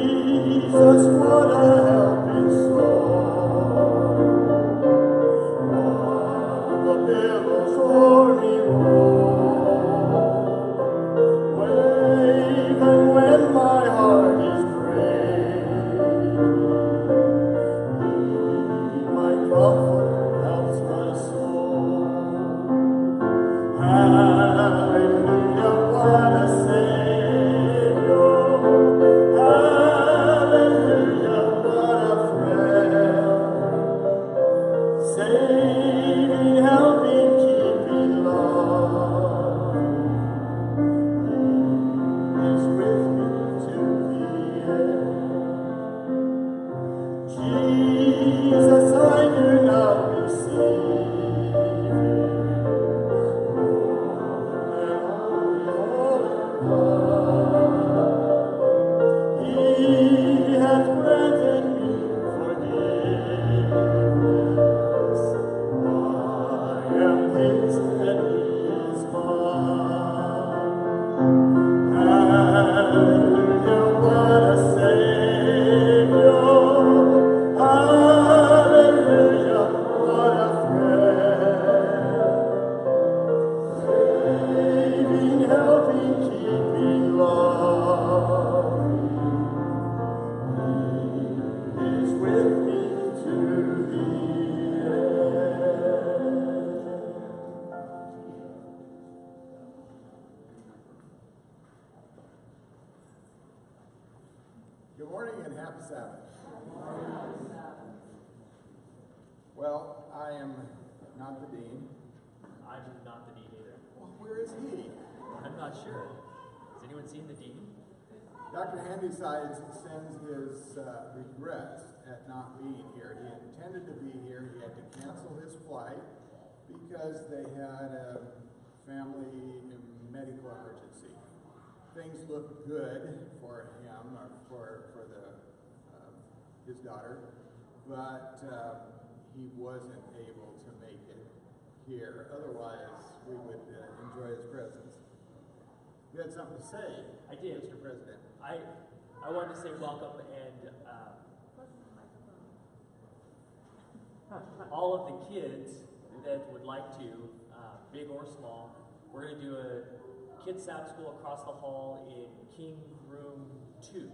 what a helping soul. While the billows o'er me roll, even when my heart is breaking, my comfort helps my soul. Hallelujah, what a Savior. Hallelujah, what a friend. Saving, helping, keeping love. He is with me to the end. Jesus, I do now receive. He hath granted me forgiveness. I am his and he is mine. Hallelujah, what a Savior. Hallelujah, what a friend. Saving, helping, keeping love. Is with me to the end. Good morning and happy Sabbath. Well, I am not the dean. I'm not the dean either. Well, where is he? I'm not sure. Has anyone seen the dean? Dr. Handysides sends his regrets at not being here. He intended to be here. He had to cancel his flight because they had a family medical emergency. Things looked good for him, or for his daughter, but he wasn't able to make it here. Otherwise, we would enjoy his presence. You had something to say? I did. Mr. President. I wanted to say welcome and all of the kids that would like to, big or small, we're going to do a Kids Sabbath School across the hall in King Room 2.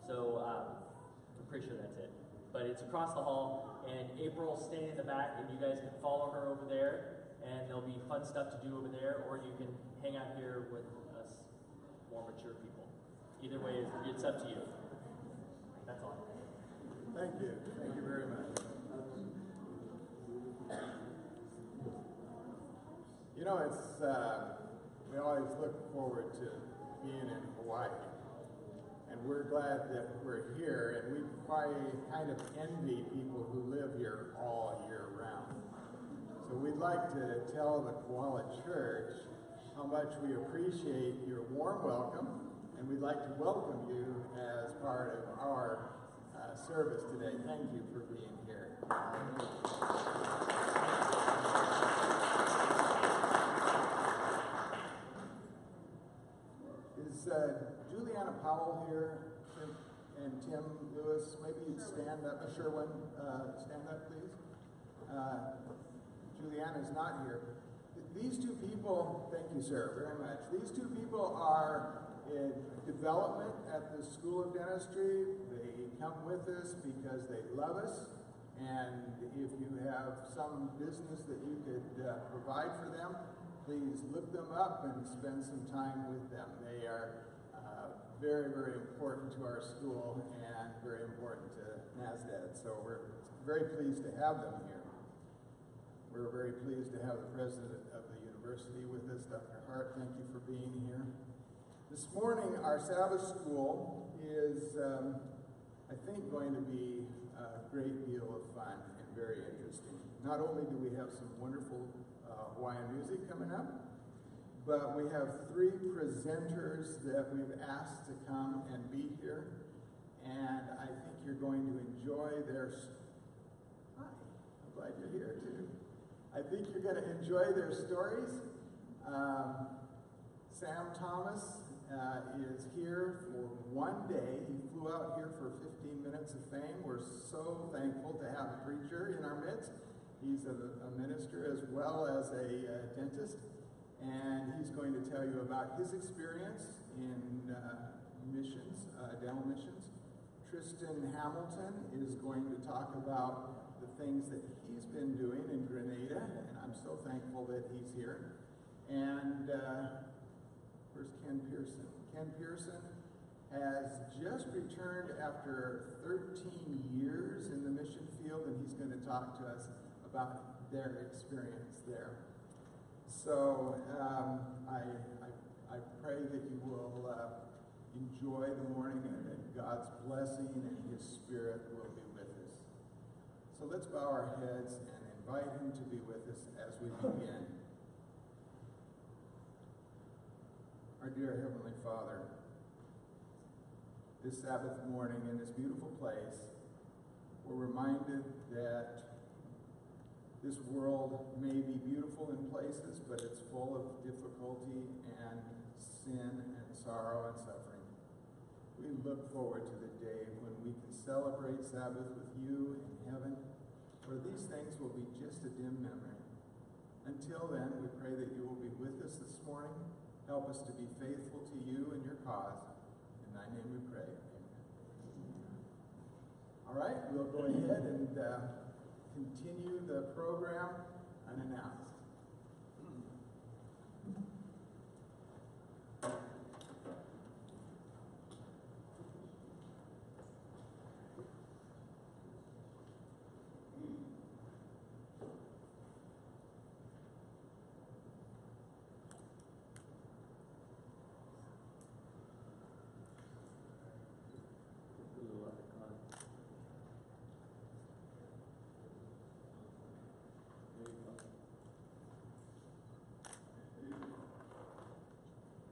So I'm pretty sure that's it. But it's across the hall, and April's staying in the back, and you guys can follow her over there, and there'll be fun stuff to do over there, or you can hang out here with us more mature people. Either way, it's up to you. That's all. Thank you. Thank you very much. You know, it's we always look forward to being in Hawaii, and we're glad that we're here, and we kind of envy people who live here all year round. So we'd like to tell the Koala Church how much we appreciate your warm welcome, and we'd like to welcome you as part of our service today. Thank you for being here. Is Juliana Powell here, and Tim Lewis? Maybe you'd stand up. Sherwin, stand up, please. Juliana's not here. These two people, thank you, sir, very much. These two people are in development at the School of Dentistry. They come with us because they love us, and if you have some business that you could provide for them, please look them up and spend some time with them. They are very, very important to our school and very important to NASDAQ, so we're very pleased to have them here. We're very pleased to have the president of the university with us, Dr. Hart. Thank you for being here. This morning, our Sabbath School is, I think, going to be a great deal of fun and very interesting. Not only do we have some wonderful Hawaiian music coming up, but we have 3 presenters that we've asked to come and be here, and I think you're going to enjoy their... Hi, I'm glad you're here too. I think you're going to enjoy their stories. Sam Thomas is here for one day. He flew out here for 15 minutes of fame. We're so thankful to have a preacher in our midst. He's a minister as well as a dentist, and he's going to tell you about his experience in missions, dental missions. Tristan Hamilton is going to talk about the things that he's been doing in Grenada, and I'm so thankful that he's here. And where's Ken Pierson? Ken Pierson has just returned after 13 years in the mission field, and he's going to talk to us about their experience there. So I pray that you will enjoy the morning and that God's blessing and His Spirit will be with us. So let's bow our heads and invite Him to be with us as we begin. Our dear Heavenly Father, this Sabbath morning in this beautiful place, we're reminded that this world may be beautiful in places, but it's full of difficulty and sin and sorrow and suffering. We look forward to the day when we can celebrate Sabbath with you in heaven, where these things will be just a dim memory. Until then, we pray that you will be with us this morning. Help us to be faithful to you and your cause. In thy name we pray. Amen. All right, we'll go ahead and continue the program unannounced.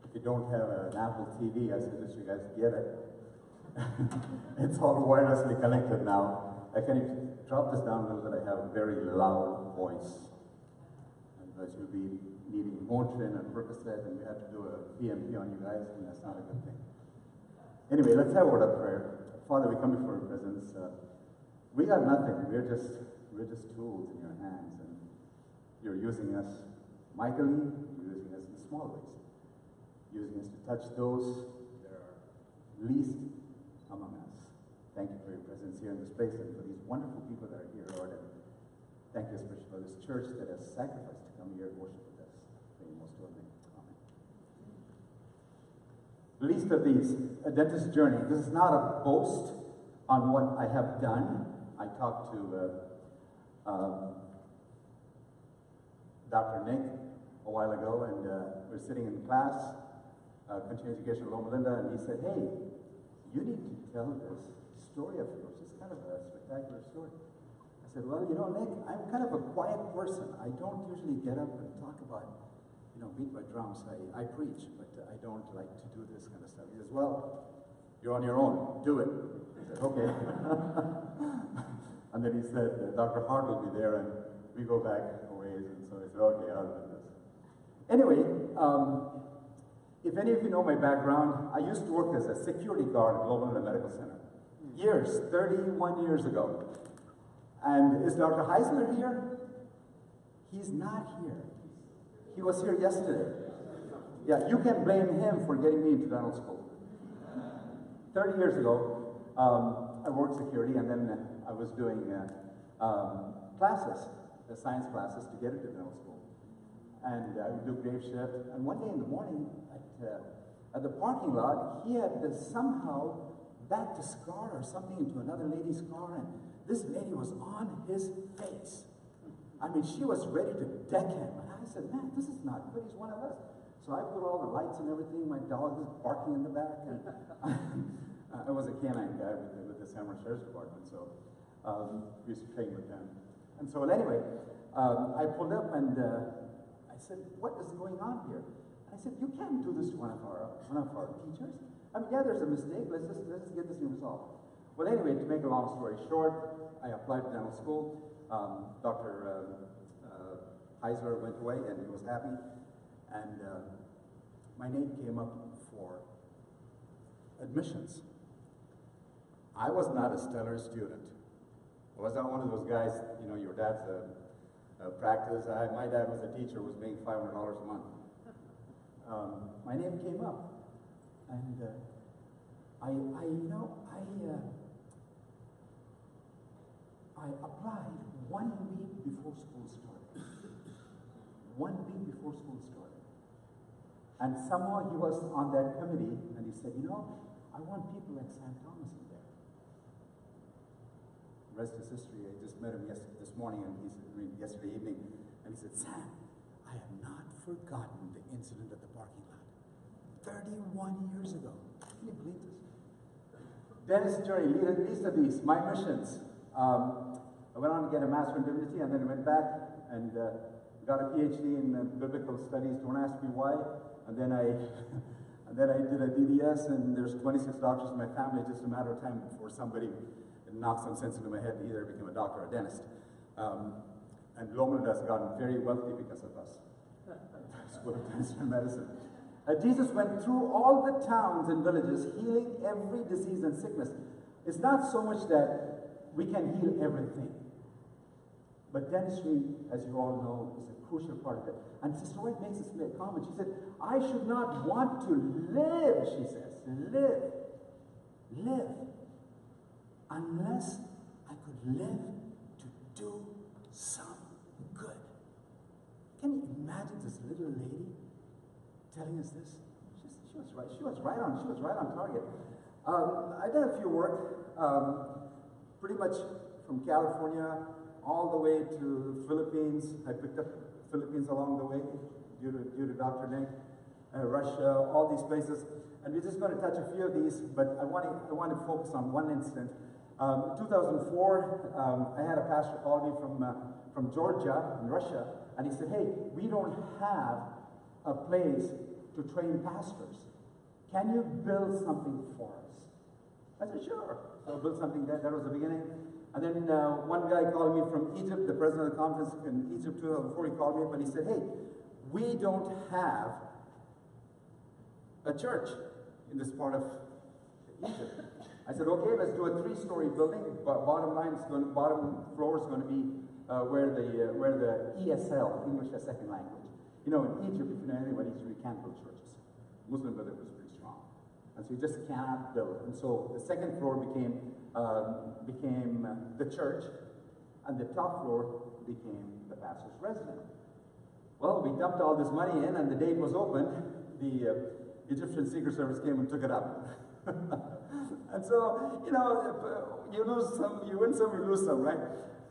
If you don't have an Apple TV, I suggest you guys get it. It's all wirelessly connected now. I can drop this down a little bit. I have a very loud voice. Because you'll be needing Motrin and Percocet, and we have to do a PMP on you guys, and that's not a good thing. Anyway, let's have a word of prayer. Father, we come before your presence. We got nothing. We're just tools in your hands, and you're using us mightily. You're using us in small ways. Using us to touch those that are least among us. Thank you for your presence here in this place and for these wonderful people that are here, Lord. And thank you especially for this church that has sacrificed to come here and worship with us. In your most holy name. Amen. Least of these, a dentist's journey. This is not a boast on what I have done. I talked to Dr. Nick a while ago, and we were sitting in class, continuing education at Loma Linda, and he said, hey, you need to tell this story of yours. It's kind of a spectacular story. I said, well, you know, Nick, I'm kind of a quiet person. I don't usually get up and talk about, beat my drums. I preach, but I don't like to do this kind of stuff. He says, well, you're on your own. Do it. I said, okay. And then he said, Dr. Hart will be there, and we go back a ways, and so I said, okay, I'll do this. Anyway, if any of you know my background, I used to work as a security guard at Loma Linda Medical Center. Years, 31 years ago. And is Dr. Heisler here? He's not here. He was here yesterday. Yeah, you can blame him for getting me into dental school. 30 years ago, I worked security, and then I was doing classes, science classes, to get into dental school. And I would do grave shift. And one day in the morning, at the parking lot, he had somehow backed a car or something into another lady's car, and this lady was on his face. I mean, she was ready to deck him. And I said, man, this is not good. He's one of us. So I put all the lights and everything. My dog was barking in the back. And I was a canine guy with the San Marcos Sheriff's Department, so we used to train with them. And so anyway, I pulled up and I said, what is going on here? And I said, you can't do this to one of our teachers. I mean, yeah, there's a mistake. Let's just get this thing resolved. Well, anyway, to make a long story short, I applied to dental school. Dr. Heisler went away, and he was happy. And my name came up for for admissions. I was not a stellar student. I was not one of those guys, you know, your dad's a practice. My dad was a teacher, was making $500 a month. My name came up, and I applied 1 week before school started. 1 week before school started. And somehow he was on that committee, and he said, you know, I want people like Sam Thomas in there. The rest is history. I just met him this morning, and yesterday evening, and he said, Sam, I have not forgotten the incident at the parking lot. 31 years ago. Can you believe this? Dennis Journey, Least of These, My Missions. I went on to get a Master in Divinity, and then went back and got a PhD in Biblical Studies. Don't ask me why. And then I did a DDS, and there's 26 doctors in my family. Just a matter of time before somebody knocked some sense into my head, either became a doctor or a dentist. And Lomond has gotten very wealthy because of us. School of Dentistry and Medicine. Jesus went through all the towns and villages, healing every disease and sickness. It's not so much that we can heal everything, but dentistry, as you all know, is a crucial part of it. And Sister White makes this comment. She said, I should not want to live, she says, live, unless I could live to do some good. Can you imagine this little lady telling us this? She was right. She was right on target. I did a few work, pretty much from California all the way to Philippines. I picked up Philippines along the way due to Dr. Nick, Russia, all these places. And we're just going to touch a few of these, but I want to focus on one incident. 2004, I had a pastor call me from Georgia in Russia, and he said, hey, we don't have a place to train pastors. Can you build something for us? I said, sure. So I built something. That was the beginning. And then one guy called me from Egypt, the president of the conference in Egypt 2004, he called me up and he said, hey, we don't have a church in this part of Egypt. I said, okay, let's do a 3-story building. Bottom floor is going to be where the ESL, English as Second Language. You know, in Egypt, if you know anyone, you can't build churches. Muslim brotherhood was pretty strong. And so you just cannot build. And so the second floor became the church, and the top floor became the pastor's residence. Well, we dumped all this money in, and the day it was opened, the Egyptian Secret Service came and took it up. And so, you know, you lose some, you win some, you lose some, right?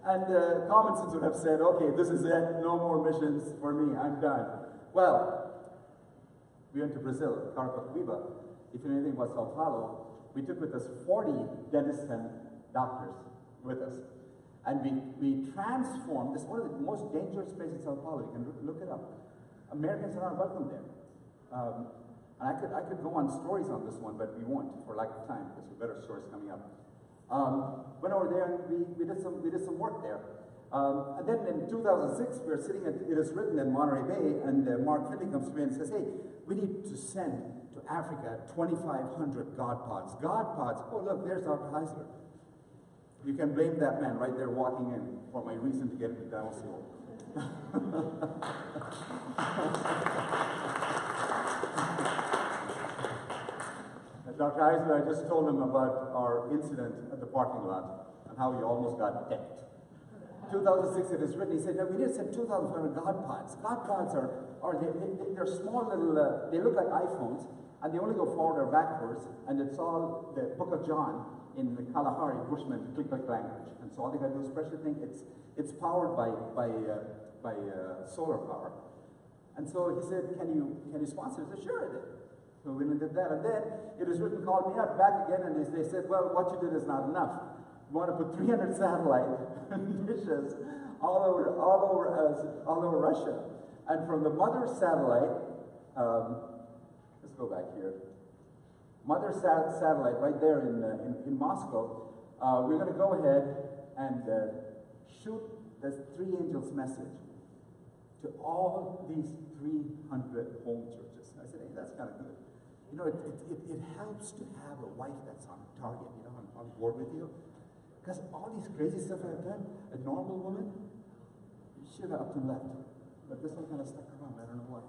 And common sense would have said, okay, this is it, no more missions for me, I'm done. Well, we went to Brazil, Carapicuíba. If you know anything about Sao Paulo, we took with us 40 dentists and doctors with us. And we transformed, this is one of the most dangerous places in Sao Paulo, you can look it up. Americans are not welcome there. And I could go on stories on this one, but we won't for lack of time, because we have better stories coming up. Went over there and we did some work there. And then in 2006, we were sitting at It Is Written in Monterey Bay, and Mark Finley comes to me and says, hey, we need to send to Africa 2,500 God pods. God pods, oh look, there's Dr. Heisler. You can blame that man right there walking in for my reason to get into dental school. Dr. Heisler, I just told him about our incident at the parking lot and how we almost got decked. 2006, It Is Written, he said, no, we did send 2,500 God pods. God pods they're small little, they look like iPhones, and they only go forward or backwards, and it's all the Book of John in the Kalahari Bushman Click language. And so all they got to do is press the thing. It's powered by solar power. And so he said, can you sponsor it? I said, sure I did. So we did that. And then It Is Written called me up back again, and they said, well, what you did is not enough. We want to put 300 satellite dishes all over Russia. And from the mother satellite, let's go back here. Mother satellite right there in Moscow, we're going to go ahead and shoot this 3 angels message to all these 300 home churches. I said, hey, that's kind of good. You know, it helps to have a wife that's on target, you know, on board with you. Because all these crazy stuff I've done, a normal woman, she would have up and left. But this one kind of stuck around, I don't know why.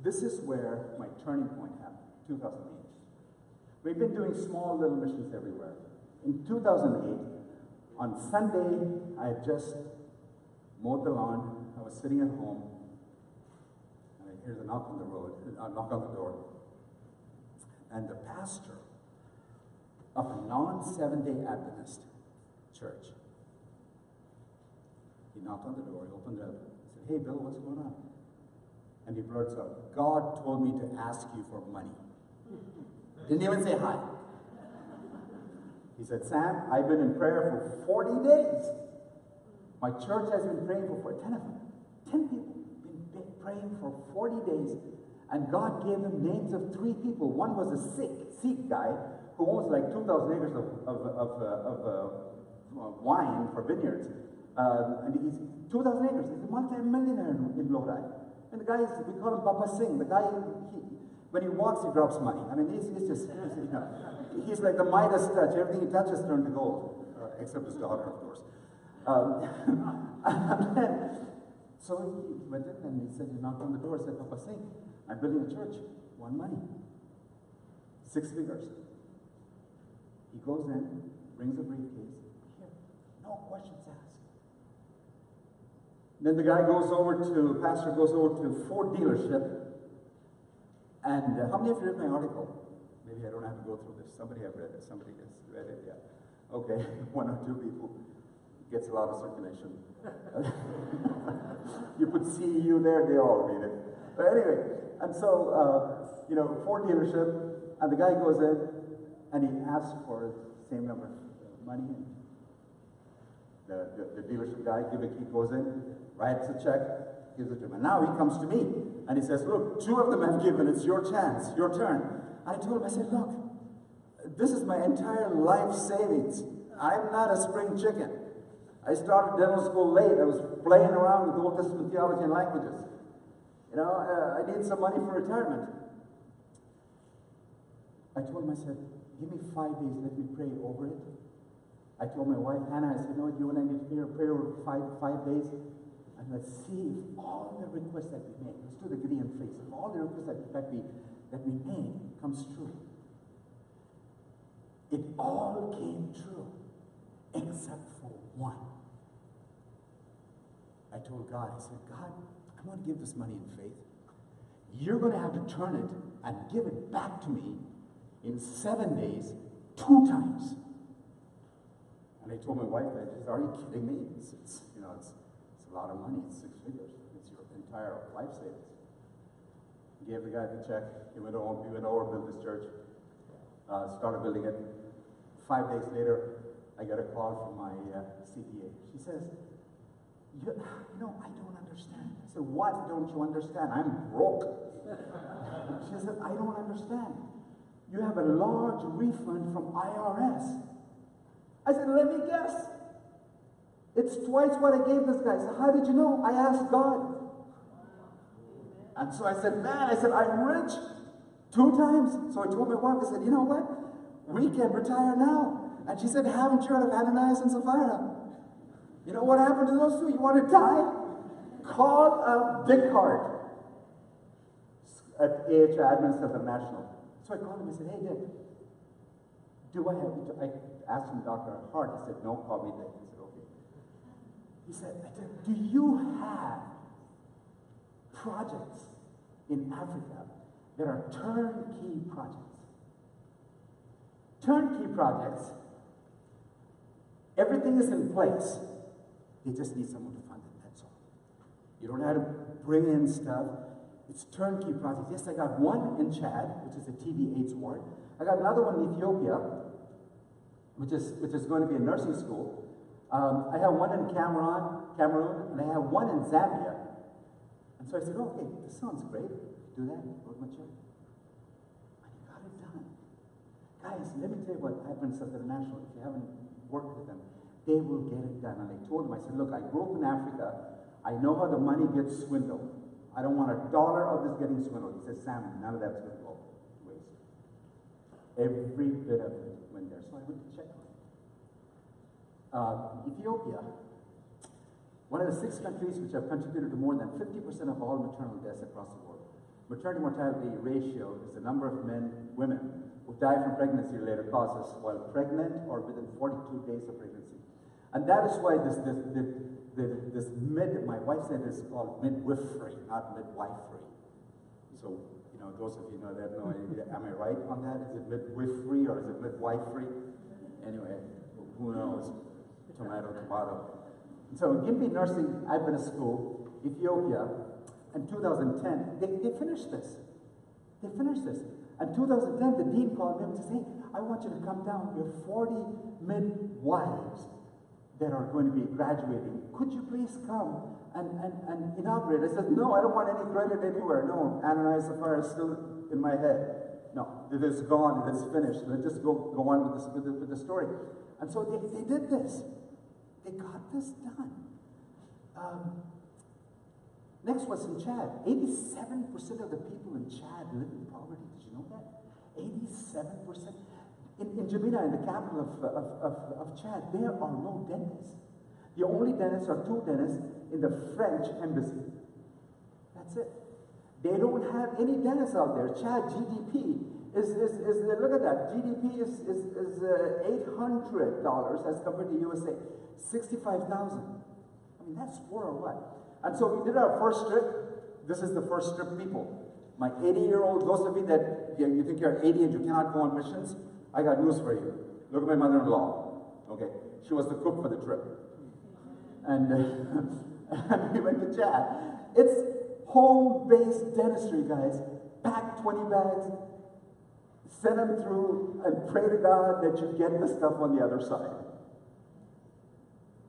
This is where my turning point happened, 2008. We've been doing small little missions everywhere. In 2008, on Sunday, I had just mowed the lawn. I was sitting at home, and I hear the knock on the knock on the door. And the pastor of a non-7-day Adventist church, he knocked on the door, he opened it up, he said, "Hey, Bill, what's going on?" And he blurts out, "God told me to ask you for money." Didn't even say hi. He said, "Sam, I've been in prayer for 40 days. My church has been praying for 10 of them. 10 people been praying for 40 days. And God gave them names of 3 people. One was a Sikh guy who owns like 2,000 acres of wine for vineyards. And he's 2,000 acres. He's a multi-millionaire in Lodi. And the guy is, we call him Papa Singh. The guy, when he walks, he drops money. I mean, he's just, you know, he's like the Midas touch. Everything he touches turns to gold, except his daughter, of course. And then, so he went in and he said, he knocked on the door and said, "Papa Singh, I'm building a church. Want money? 6 figures." He goes in, brings a briefcase. Here, no questions asked. Then the guy goes over to, pastor goes over to Ford dealership. And how many of you read my article? Maybe I don't have to go through this. Somebody have read it. Somebody has read it, yeah. Okay, 1 or 2 people. Gets a lot of circulation. You put CEU there, they all read it. But anyway, and so, you know, Ford dealership, and the guy goes in, and he asks for the same number of money. The dealership guy, he goes in, writes a check, gives it to him. And now he comes to me, and he says, "Look, 2 of them have given, it's your chance, your turn." And I told him, I said, "Look, this is my entire life savings. I'm not a spring chicken. I started dental school late. I was playing around with Old Testament theology and languages. You know, I need some money for retirement." I told him, I said, "Give me 5 days, let me pray over it." I told my wife, Hannah, I said, "No, you and I need to pray over five days. And let's see if all the requests that we make," let's do the Gideon face, "if all the requests that we made comes true." It all came true, except for one. I told God, I said, "God, I'm going to give this money in faith. You're going to have to turn it and give it back to me in 7 days, 2 times. And I told my wife, I said, "Are you kidding me? It's you know, it's a lot of money. It's 6 figures. It's your entire life savings." Gave the guy the check. He went over, built this church, started building it. 5 days later, I got a call from my CPA. She says, you know, I don't understand." I said, "What don't you understand? I'm broke." She said, "I don't understand. You have a large refund from IRS." I said, "Let me guess. It's twice what I gave this guy." I said, "How did you know?" "I asked God." And so I said, "Man," I said, "I'm rich 2 times. So I told my wife, I said, "You know what? We can retire now." And she said, "Haven't you heard of Ananias and Sapphira? You know what happened to those 2? You want to die? Call up Dick Hart at AH Adventist International." So I called him and said, "Hey, Dick, do I have to?" I asked him, Dr. Hart. He said, "No, call me Dick." He said, "Okay." He said, "Do you have projects in Africa that are turnkey projects?" Turnkey projects, everything is in place. They just need someone to fund it, that's all. You don't have to bring in stuff. It's turnkey projects. Yes, I got one in Chad, which is a TB AIDS ward. I got another one in Ethiopia, which is going to be a nursing school. I have one in Cameroon, and I have one in Zambia. And so I said, "Okay, this sounds great. Do that. Wrote my check." And he got it done. Guys, let me tell you what Adventist International, if you haven't worked with them, they will get it done. And I told him, I said, "Look, I grew up in Africa. I know how the money gets swindled. I don't want $1 of this getting swindled. He said, Sam, none of that's going to go to waste. Every bit of it went there. So I went to check on it. Ethiopia, one of the 6 countries which have contributed to more than 50% of all maternal deaths across the world. Maternity mortality ratio is the number of women who die from pregnancy-related causes while pregnant or within 42 days of pregnancy. And that is why this my wife said it's called midwifery, not midwifery. So, those of you know that, am I right on that? Is it midwifery or is it midwifery? Anyway, who knows? Tomato. So, Gimbi Nursing Adventist School, Ethiopia, in 2010, they finished this. In 2010, the dean called me and said, hey, I want you to come down. We have 40 midwives that are going to be graduating. Could you please come and inaugurate? I said, no, I don't want any credit anywhere. No, Ananias Sapphira is still in my head. No, it is gone, it is finished. Let's just go on with the story. And so they did this. They got this done. Next was in Chad. 87% of the people in Chad live in poverty. Did you know that? 87%. In Jamina, in the capital of Chad, there are no dentists. The only dentists are 2 dentists in the French embassy. That's it. They don't have any dentists out there. Chad GDP is look at that. GDP is $800 as compared to USA, 65,000. I mean, that's war or what? And so we did our first trip. This is the first trip, people. My 80-year-old, those of you that you think you're 80 and you cannot go on missions, I got news for you. Look at my mother-in-law. Okay, she was the cook for the trip. And, and we went to Chad. It's home-based dentistry, guys. Pack 20 bags, send them through, and pray to God that you get the stuff on the other side.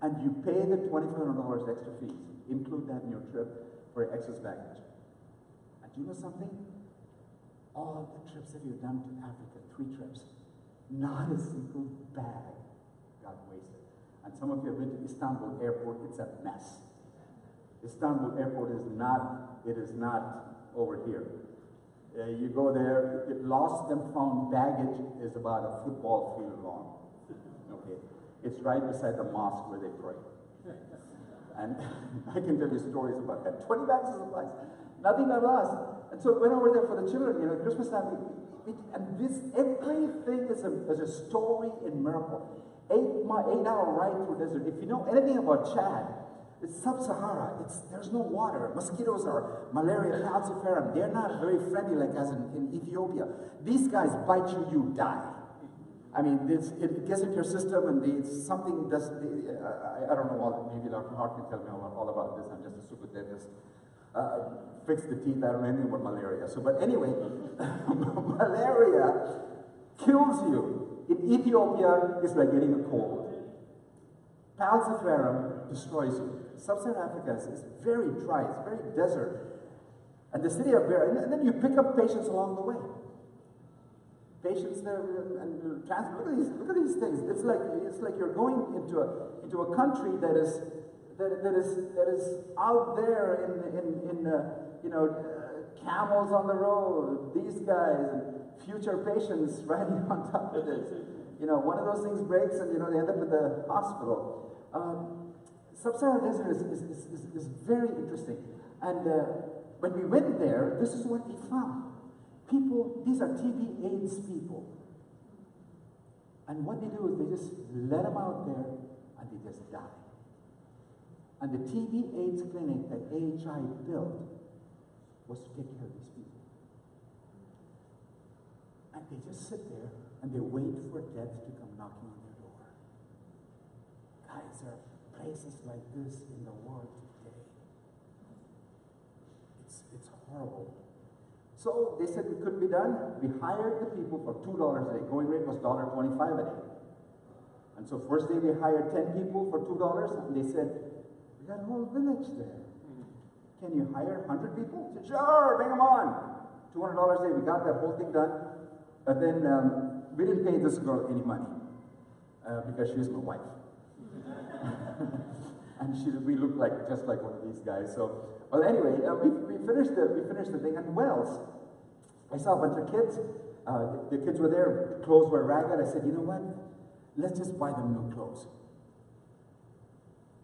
And you pay the $2,500 extra fees. Include that in your trip for excess baggage. And do you know something? All the trips that you've done to Africa, 3 trips, not a single bag got wasted. And some of you have been to Istanbul airport, it's a mess. Istanbul airport is not over here. You go there, lost and found baggage is about a football field long. Okay, it's right beside the mosque where they pray. And I can tell you stories about that. 20 bags of supplies, nothing got lost. And so we went over there for the children, Christmas time. And everything is a story in miracle. 8-hour ride through desert. If you know anything about Chad, it's sub-Sahara. There's no water. Mosquitoes are malaria, falciparum. They're not very friendly like as in Ethiopia. These guys bite you, you die. I mean, it gets into your system, and something does. I don't know. Maybe Dr. Hart can tell me all about this. I'm just a super dentist. Fix the teeth. I don't know anything about malaria. So, but anyway, malaria kills you. In Ethiopia, it's like getting a cold. Falciparum destroys you. Sub-Saharan Africa is very dry. It's very desert. And the city of Beira, and then you pick up patients along the way. Patients there and look at these things. It's like you're going into a country that is out there in camels on the road. These guys and future patients riding on top of this. One of those things breaks and they end up at the hospital. Sub-Saharan desert is very interesting. And when we went there, this is what we found. People, these are TB AIDS people. And what they do is they just let them out there and they just die. And the TB AIDS clinic that AHI built was to take care of these people. And they just sit there and they wait for death to come knocking on their door. Guys, there are places like this in the world today. It's horrible. So they said it couldn't be done. We hired the people for $2 a day. Going rate was $1.25 a day. And so first day we hired 10 people for $2, and they said, we got a whole village there. Can you hire 100 people? I said, sure, bring them on. $200 a day. We got that whole thing done. But then we didn't pay this girl any money because she's my wife. And we looked like just like one of these guys. So, well, anyway, we finished the thing. And Wells, I saw a bunch of kids. The kids were there. Clothes were ragged. I said, you know what? Let's just buy them new clothes.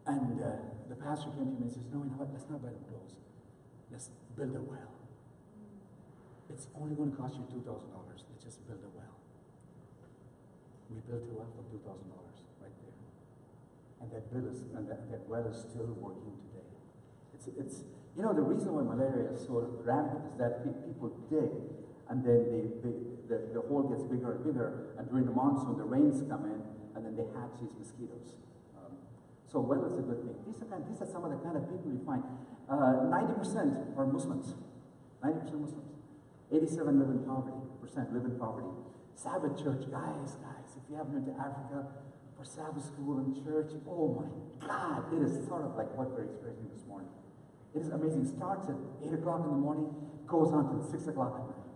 And the pastor came to me and says, no, you know what? Let's not buy them clothes. Let's build a well. It's only going to cost you $2,000. Let's just build a well. We built a well for $2,000 right there. And that well is still working today. It's you know, the reason why malaria is so rampant is that people dig, and then the hole gets bigger and bigger, and during the monsoon the rains come in, and then they hatch these mosquitoes. So well is a good thing. These are some of the kind of people you find. 90% are Muslims. 90% Muslims. 87 live in poverty. Sabbath church, guys, if you haven't been to Africa for Sabbath school and church, oh my God, it is sort of like what we're experiencing this morning. It is amazing. It starts at 8 o'clock in the morning, goes on till 6 o'clock at night.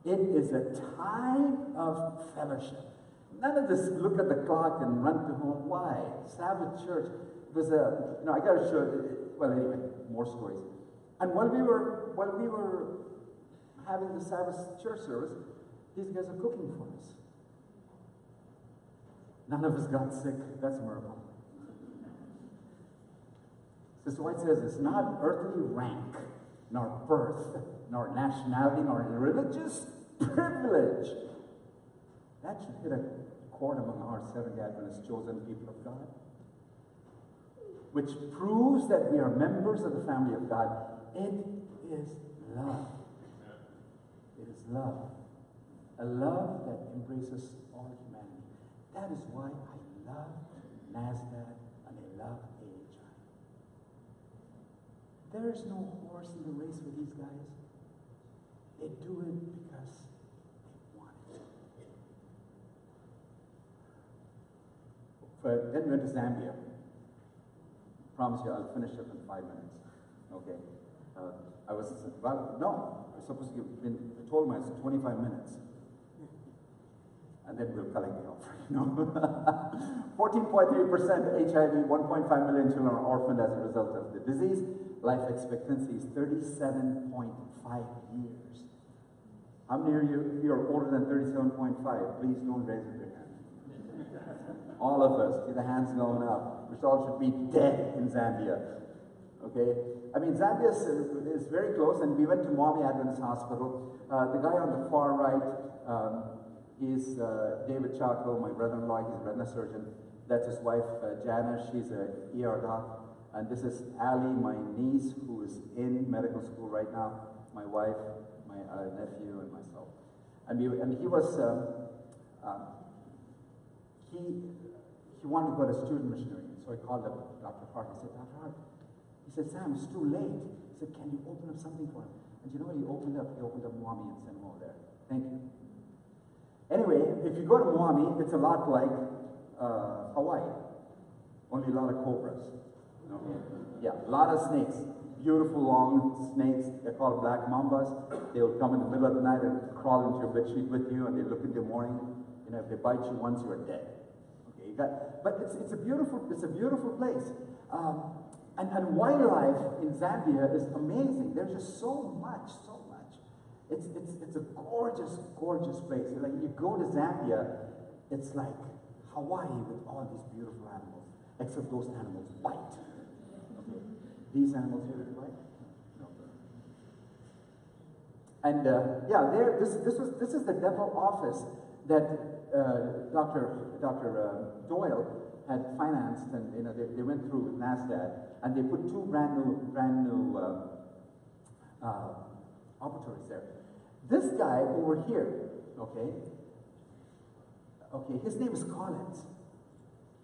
It is a time of fellowship. None of this look at the clock and run to home. Why? Sabbath church was I got to show you. Well, anyway, more stories. And while we were having the Sabbath church service, these guys are cooking for us. None of us got sick. That's a miracle. Sister White says it's not earthly rank, nor birth, nor nationality, nor religious privilege. That should hit a chord among our Seventh-day Adventist chosen people of God, which proves that we are members of the family of God. It is love. It is love. A love that embraces all humanity. That is why I love NASDAQ and I love AHI. There is no horse in the race with these guys. They do it because they want it. But then we went to Zambia. I promise you I'll finish up in 5 minutes. Okay. I was supposed to have been told my 25 minutes. And then we'll collect the offering, 14.3% HIV, 1.5 million children are orphaned as a result of the disease. Life expectancy is 37.5 years. How many of you are older than 37.5? Please don't raise your hand. All of us, see the hands going up. We all should be dead in Zambia. Okay? I mean, Zambia is very close, and we went to Mommy Adventist Hospital. The guy on the far right, is David Chaco, my brother-in-law. He's a retina surgeon. That's his wife, Janice. She's an ER doc. And this is Ali, my niece, who is in medical school right now. My wife, my nephew, and myself. And he was he wanted to go to student missionary. So I called up Dr. Hart. I said, Dr. Hart, he said, Sam, it's too late. He said, can you open up something for him? And you know what he opened up? He opened up Mwami and sent him over there. Thank you. Anyway, if you go to Mwami, it's a lot like Hawaii. Only a lot of cobras. Okay. Yeah, a lot of snakes. Beautiful long snakes. They're called black mambas. They will come in the middle of the night and crawl into your bedsheet with you, and they look in the morning. You know, if they bite you once, you are dead. Okay, but it's a beautiful place. And wildlife in Zambia is amazing. There's just so much. It's a gorgeous, gorgeous place. Like you go to Zambia, it's like Hawaii with all these beautiful animals, except those animals bite. Okay. These animals here bite? No. And this is the dental office that Dr. Doyle had financed, and they went through with NASDAQ, and they put two brand new operatories there. This guy over here, okay, his name is Collins.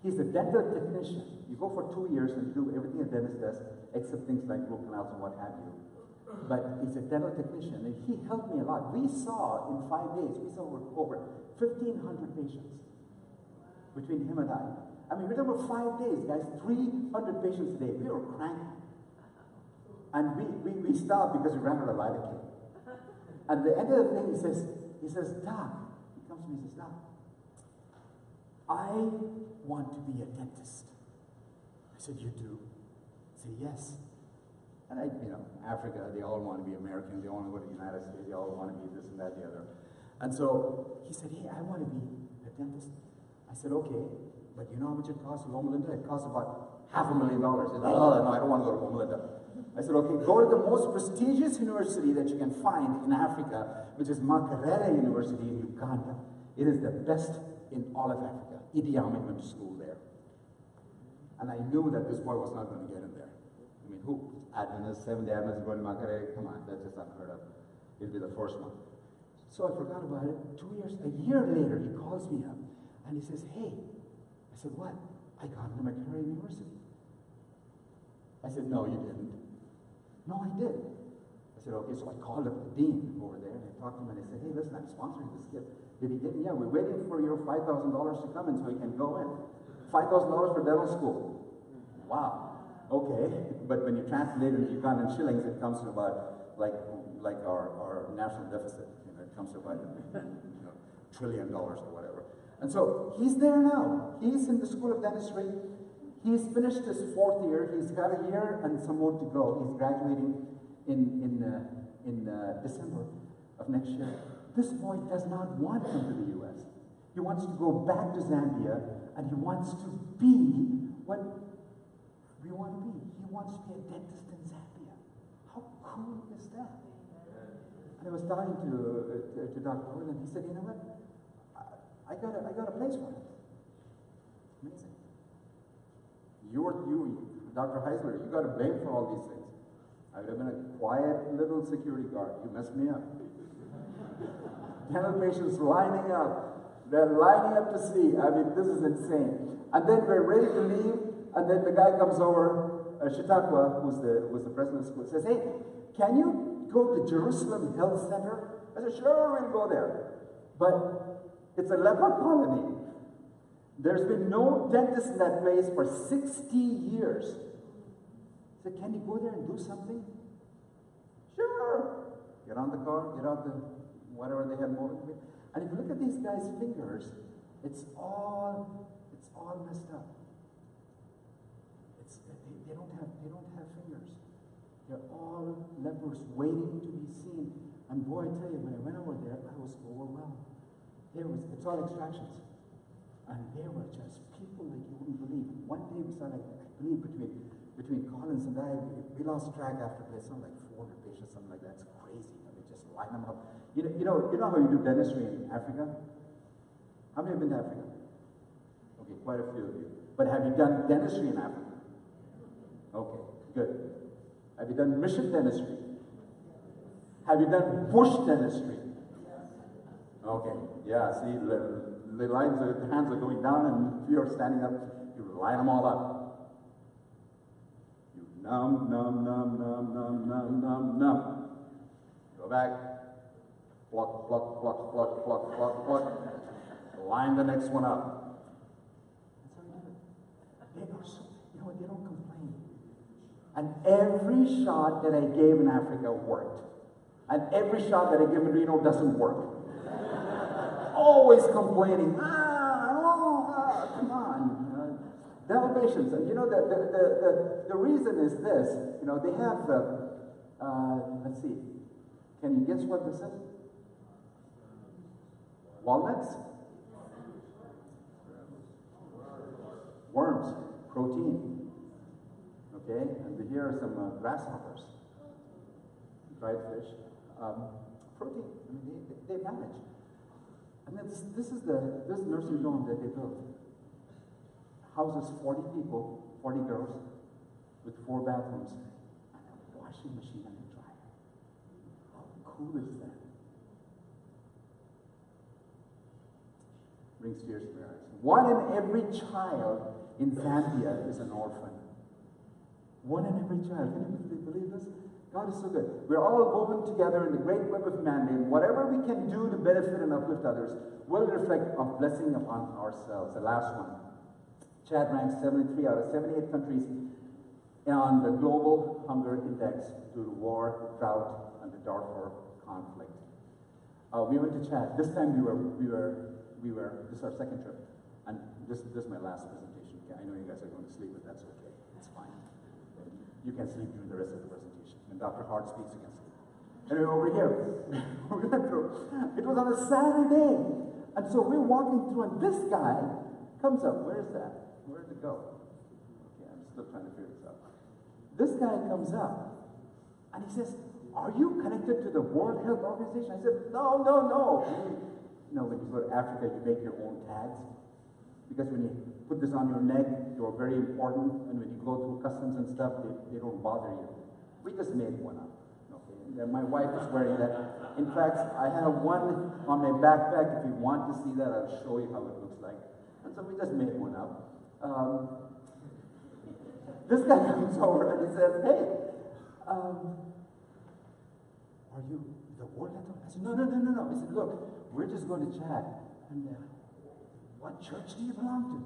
He's a dental technician. You go for 2 years and do everything a dentist does, except things like root canals and what have you. But he's a dental technician, and he helped me a lot. We saw in 5 days, over 1,500 patients between him and I. I mean, we're talking about 5 days, guys, 300 patients a day. We were cranking. And we stopped because we ran out of lidocaine. At the end of the thing, he says, Doc, he comes to me and says, Doc, I want to be a dentist. I said, you do? I said, yes. And Africa, they all want to be American, they all want to go to the United States, they all want to be this and that, the other. And so he said, hey, I want to be a dentist. I said, okay, but you know how much it costs in Loma Linda? It costs about $500,000. He said, oh, no, I don't want to go to Loma Linda. I said, okay, go to the most prestigious university that you can find in Africa, which is Makerere University in Uganda. It is the best in all of Africa. Idi Amin went to school there. And I knew that this boy was not going to get in there. I mean, who? Adventists, Seventh-day Adventists going to Makerere? Come on, that's just unheard of. He'll be the first one. So I forgot about it. A year later, he calls me up and he says, hey. I said, what? I got into Makerere University. I said, no, you didn't. No, I did. I said, okay, so I called up the dean over there and I talked to him and I said, hey, listen, I'm sponsoring this kid. Did he get me? Yeah, we're waiting for your $5,000 to come in so he can go in. $5,000 for dental school. Wow. Okay, but when you translate it into Ugandan shillings, it comes to about like our national deficit. It comes to about $1 trillion or whatever. And so he's there now. He's in the School of Dentistry. He's finished his 4th year. He's got a year and some more to go. He's graduating in December of next year. This boy does not want to come to the U.S. He wants to go back to Zambia, and he wants to be what we want to be. He wants to be a dentist in Zambia. How cool is that? And I was talking to Dr. Doyle, and he said, you know what? I got a place for him. Amazing. Dr. Heisler, you got to blame for all these things. I would have been a quiet little security guard. You messed me up. Dental patients lining up. They're lining up to see. I mean, this is insane. And then we're ready to leave, and then the guy comes over, Shitakwa, who's the president of the school, says, hey, can you go to Jerusalem Health Center? I said, sure, we'll go there. But it's a leper colony. There's been no dentist in that place for 60 years. I said, can you go there and do something? Sure. Get on the car, get out the whatever they had moving. And if you look at these guys' fingers, it's all messed up. They don't have fingers. They're all lepers waiting to be seen. And boy, I tell you, when I went over there, I was overwhelmed. It's all extractions. And there were just people like you wouldn't believe. One day we saw, like, I believe between Collins and I, we lost track after this, something like 400 patients, something like that. It's crazy. They just line them up. You know how you do dentistry in Africa? How many have been to Africa? Okay, quite a few of you. But have you done dentistry in Africa? Okay, good. Have you done mission dentistry? Have you done bush dentistry? Okay, yeah, see, the hands are going down, and if you're standing up, you line them all up. You numb. Go back. Pluck. Line the next one up. That's how you do it. They are so, they don't complain. And every shot that I gave in Africa worked. And every shot that I give in Reno doesn't work. Always complaining. Come on. Dental patients. And the reason is this. They have, let's see. Can you guess what this is? Walnuts? Worms. Protein. Okay? And here are some grasshoppers. Dried fish. Protein. I mean, they manage. And then this nursing home that they built. Houses 40 people, 40 girls, with 4 bathrooms, and a washing machine and a dryer. How cool is that? Brings tears to my eyes. 1 in every child in Zambia is an orphan. 1 in every child. Can you believe this? God is so good. We're all woven together in the great web of humanity, and whatever we can do to benefit and uplift others will reflect a blessing upon ourselves. The last one. Chad ranks 73 out of 78 countries on the Global Hunger Index due to war, drought, and the Darfur conflict. We went to Chad. This time we were. This is our second trip, and this is my last presentation. Okay, I know you guys are going to sleep, but that's okay. fine. You can sleep during the rest of the presentation. When Dr. Hart speaks, you can sleep. Anyway, over here, we went through. It was on a Saturday. And so we're walking through, and this guy comes up. Where's that? Where did it go? Okay, I'm still trying to figure this out. This guy comes up, and he says, are you connected to the World Health Organization? I said, no. You know, when you go to Africa, you make your own tags. Because when you put this on your neck, you're very important. And when you go through customs and stuff, they don't bother you. We just made one up. Okay? And my wife is wearing that. In fact, I have one on my backpack. If you want to see that, I'll show you how it looks like. And so we just made one up. This guy comes over and he says, hey, are you the World Health? I said, no. I said, look, we're just going to chat. And what church do you belong to?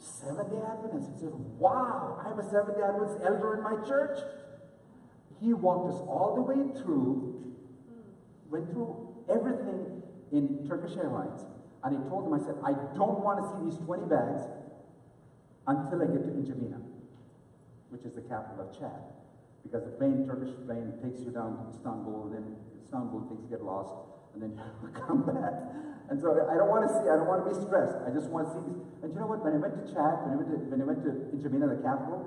Seventh-day Adventist. He says, wow, I'm a Seventh-day Adventist elder in my church. He walked us all the way through, went through everything in Turkish Airlines. And he told them, I said, I don't want to see these 20 bags until I get to N'Djamena, which is the capital of Chad. Because the Turkish plane takes you down to Istanbul, then Istanbul things get lost, and then you come back. And so I don't want to be stressed. I just want to see these. And you know what? When I went to Chad, when I went to N'Djamena, the capital,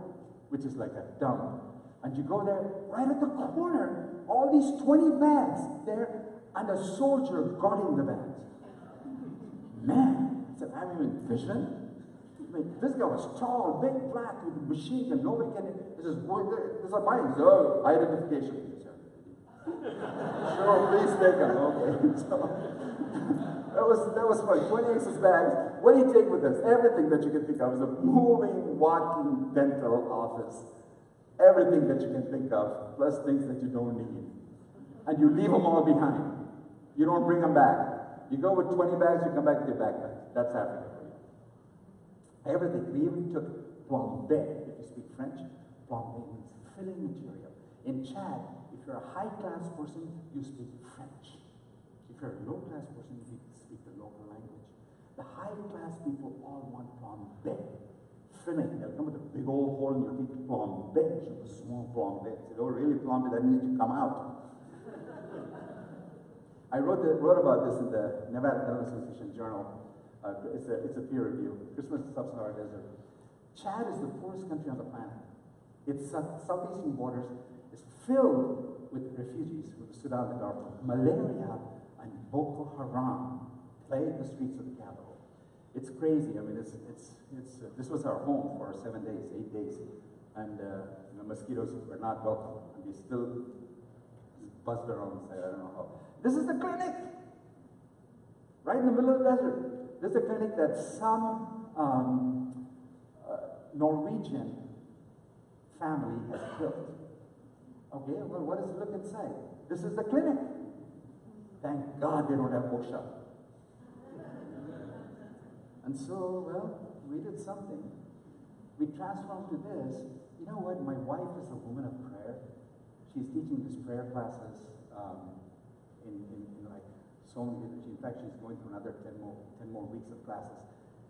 which is like a dump, and you go there, right at the corner, all these 20 bags there, and a soldier guarding the bags. Man, I said, I'm in vision. I mean, this guy was tall, big, black, with a machine gun. Nobody can. This is mine. So, identification. Sure, please take him. Okay. So, that was fun. 26 bags. What do you take with us? Everything that you can think of. It was a moving, walking dental office. Everything that you can think of, plus things that you don't need. And you leave them all behind. You don't bring them back. You go with 20 bags, you come back with your backpack. That's Africa for you. Everything. We even took plombe. If you speak French, plombe means filling material. In Chad, if you're a high-class person, you speak French. If you're a low-class person, you speak the local language. The high-class people all want plombe. Filling. They'll come with a big old hole in your teeth. Plombe. A small plombe. If you don't really plombe, that needs to come out. I wrote about this in the Nevada Dental Association Journal. It's a peer review. Christmas Sub-Saharan Desert. Chad is the poorest country on the planet. Its southeastern borders is filled with refugees from Sudan and Darfur. Malaria and Boko Haram plague the streets of the capital. It's crazy. I mean, this was our home for 7 days, 8 days, and the mosquitoes were not welcome, and they still buzzed around inside. I don't know how. This is the clinic, right in the middle of the desert. This is a clinic that some Norwegian family has built. Okay, well, what does it look inside? This is the clinic. Thank God they don't have bookshop. And so, well, we did something. We transformed to this. You know what? My wife is a woman of prayer. She's teaching these prayer classes in like so many. In fact, she's going through another 10 more weeks of classes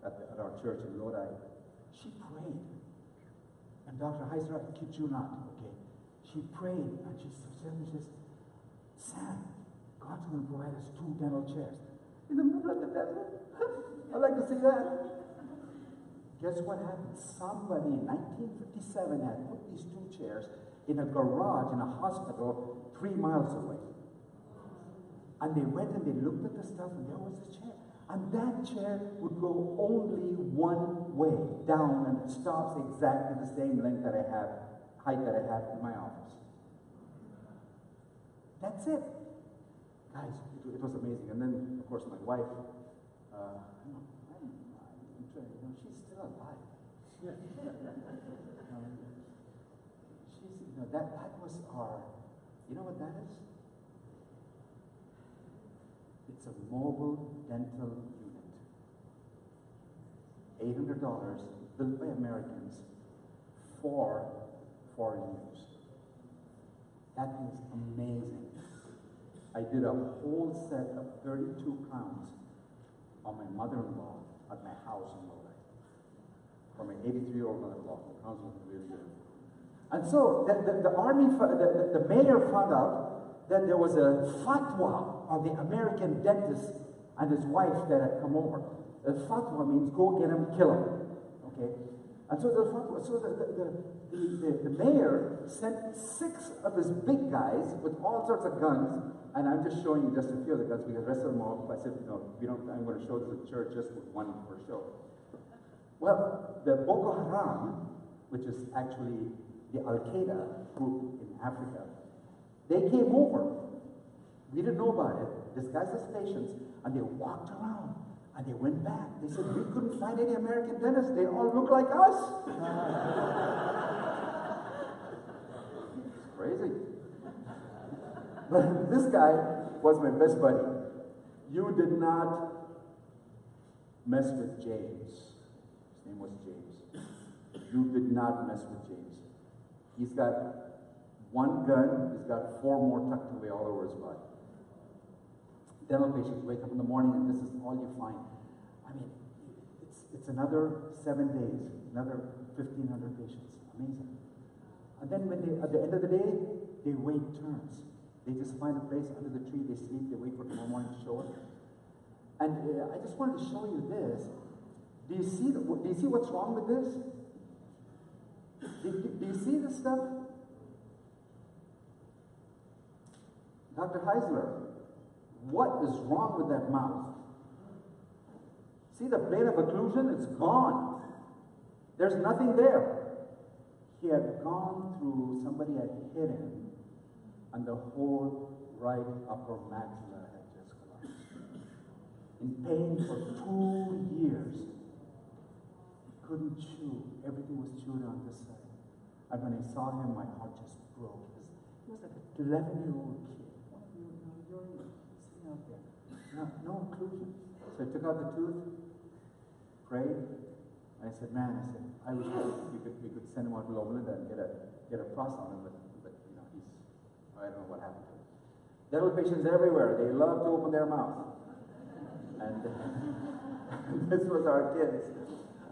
at our church in Lodi. She prayed. And Dr. Heiser, I kid you not, okay? She prayed, and she says, Sam, God's going to provide us 2 dental chairs. In the middle of the desert? I'd like to see that. Guess what happened? Somebody in 1957 had put these 2 chairs in a garage in a hospital 3 miles away. And they went and they looked at the stuff, and there was the chair. And that chair would go only one way, down, and it stops exactly the same height that I have in my office. That's it. Guys, it was amazing. And then, of course, my wife, she's still alive. That was our, you know what that is? It's a mobile dental unit. $800 built by Americans for foreign use. That is amazing. I did a whole set of 32 crowns on my mother-in-law at my house in Lodi. For my 83-year-old mother-in-law, the crowns look really good. And so the mayor found out that there was a fatwa on the American dentist and his wife that had come over. The fatwa means go get him, kill him. Okay? And so the mayor sent 6 of his big guys with all sorts of guns, and I'm just showing you just a few of the guns because the rest of them all, I said, no, I'm going to show this at church just with one for show. Well, the Boko Haram, which is actually the Al-Qaeda group in Africa, they came over. We didn't know about it, disguised as patients, and they walked around. And they went back. They said, we couldn't find any American dentists. They all look like us. It's crazy. But this guy was my best buddy. You did not mess with James. His name was James. You did not mess with James. He's got 1 gun. He's got 4 more tucked away all over his body. Dental patients wake up in the morning and this is all you find. I mean, it's another 7 days, another 1,500 patients. Amazing. And then when at the end of the day, they wait turns. They just find a place under the tree, they sleep, they wait for tomorrow morning to show up. And I just wanted to show you this. Do you see what's wrong with this? Do you see this stuff? Dr. Heisler, what is wrong with that mouth? See the plane of occlusion? It's gone. There's nothing there. He had gone through, somebody had hit him, and the whole right upper maxilla had just collapsed. In pain for 2 years. He couldn't chew. Everything was chewed on this side. And when I saw him, my heart just broke. He was like an 11-year-old kid. One of you, you're sitting out there. No occlusion. So I took out the tooth, prayed. I said, man, I wish we could send him out to Loma Linda and get a cross on him, but I don't know what happened to him. Dental patients everywhere, they love to open their mouth. And this was our kids.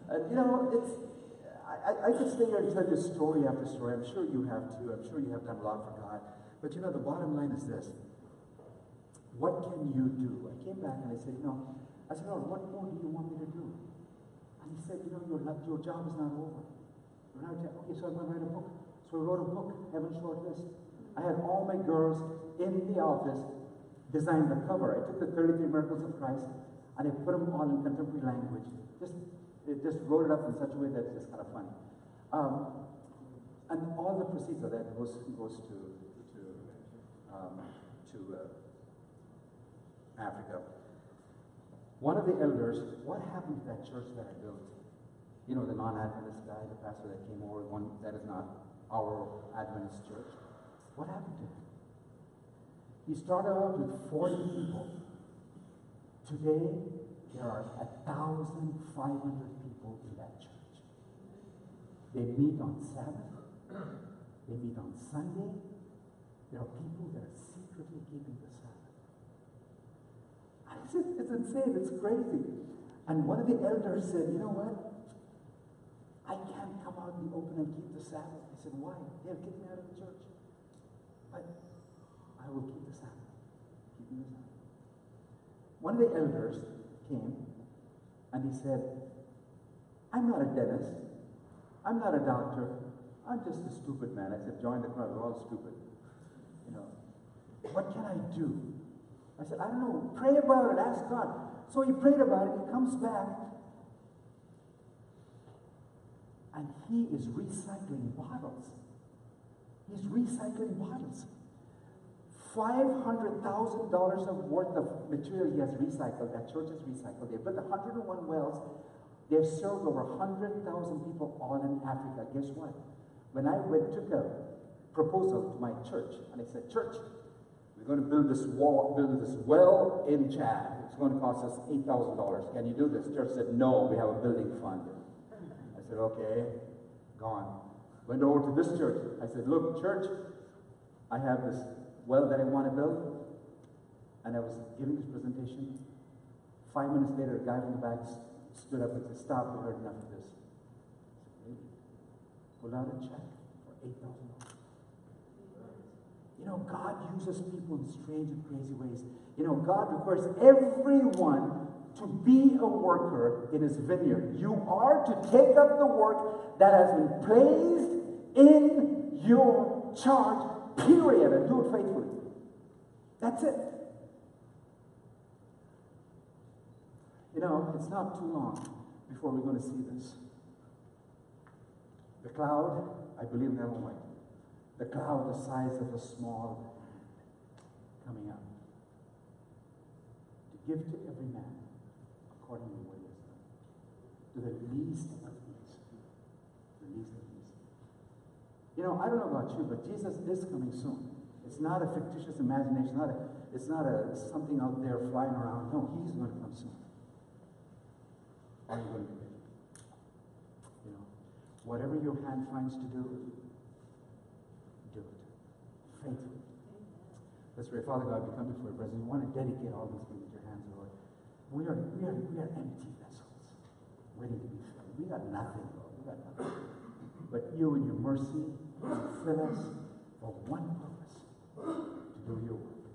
And I could stay here and tell you story after story. I'm sure you have too. I'm sure you have done a lot for God. But the bottom line is this. What can you do? I came back and I said, Lord, what more do you want me to do? And he said, your job is not over. Okay, so I'm going to write a book. So I wrote a book, Heaven's Short List. I had all my girls in the office design the cover. I took the 33 Miracles of Christ and I put them all in contemporary language. Just wrote it up in such a way that it's just kind of funny. And all the proceeds of that goes to Africa. One of the elders, what happened to that church that I built? The non-Adventist guy, the pastor that came over, one that is not our Adventist church. What happened to him? He started out with 40 people. Today, there are 1,500 people in that church. They meet on Sabbath. They meet on Sunday. There are people that are secretly keeping the Sabbath. It's insane. It's crazy. And one of the elders said, you know what? I can't come out in the open and keep the Sabbath. I said, why? They'll kick me out of the church. But I will keep the Sabbath. Keeping the Sabbath. One of the elders came and he said, I'm not a dentist. I'm not a doctor. I'm just a stupid man. I said, join the crowd. We're all stupid. What can I do? I said, I don't know. Pray about it. Ask God. So he prayed about it. He comes back. And he is recycling bottles. He's recycling bottles. $500,000 of worth of material he has recycled. That church has recycled. They built 101 wells. They've served over 100,000 people all in Africa. Guess what? When I took a proposal to my church, and I said, church, we're going to build this well in Chad. It's going to cost us $8,000. Can you do this? Church said, no, we have a building fund. I said, okay, gone. Went over to this church. I said, look, church, I have this well that I want to build. And I was giving this presentation. 5 minutes later, a guy from the back stood up and said, stop, we heard enough of this. I said, really? Pull out a check for $8,000. You know, God uses people in strange and crazy ways. You know, God requires everyone to be a worker in his vineyard. You are to take up the work that has been placed in your charge, period, and do it faithfully. That's it. You know, it's not too long before we're going to see this. The cloud, I believe never went. The cloud the size of a small hand coming up to give to every man according to what he has done. To the least of these. The least of these. You know, I don't know about you, but Jesus is coming soon. It's not a fictitious imagination. It's not something out there flying around. No, he's going to come soon. Are you going to be ready? You know, whatever your hand finds to do it. Faithfully. Let's pray. Father God, we come before your presence. We want to dedicate all these things to your hands, Lord. We are empty vessels, waiting to be filled. We got nothing, Lord. We got nothing. But you in your mercy fill us for one purpose, to do your work.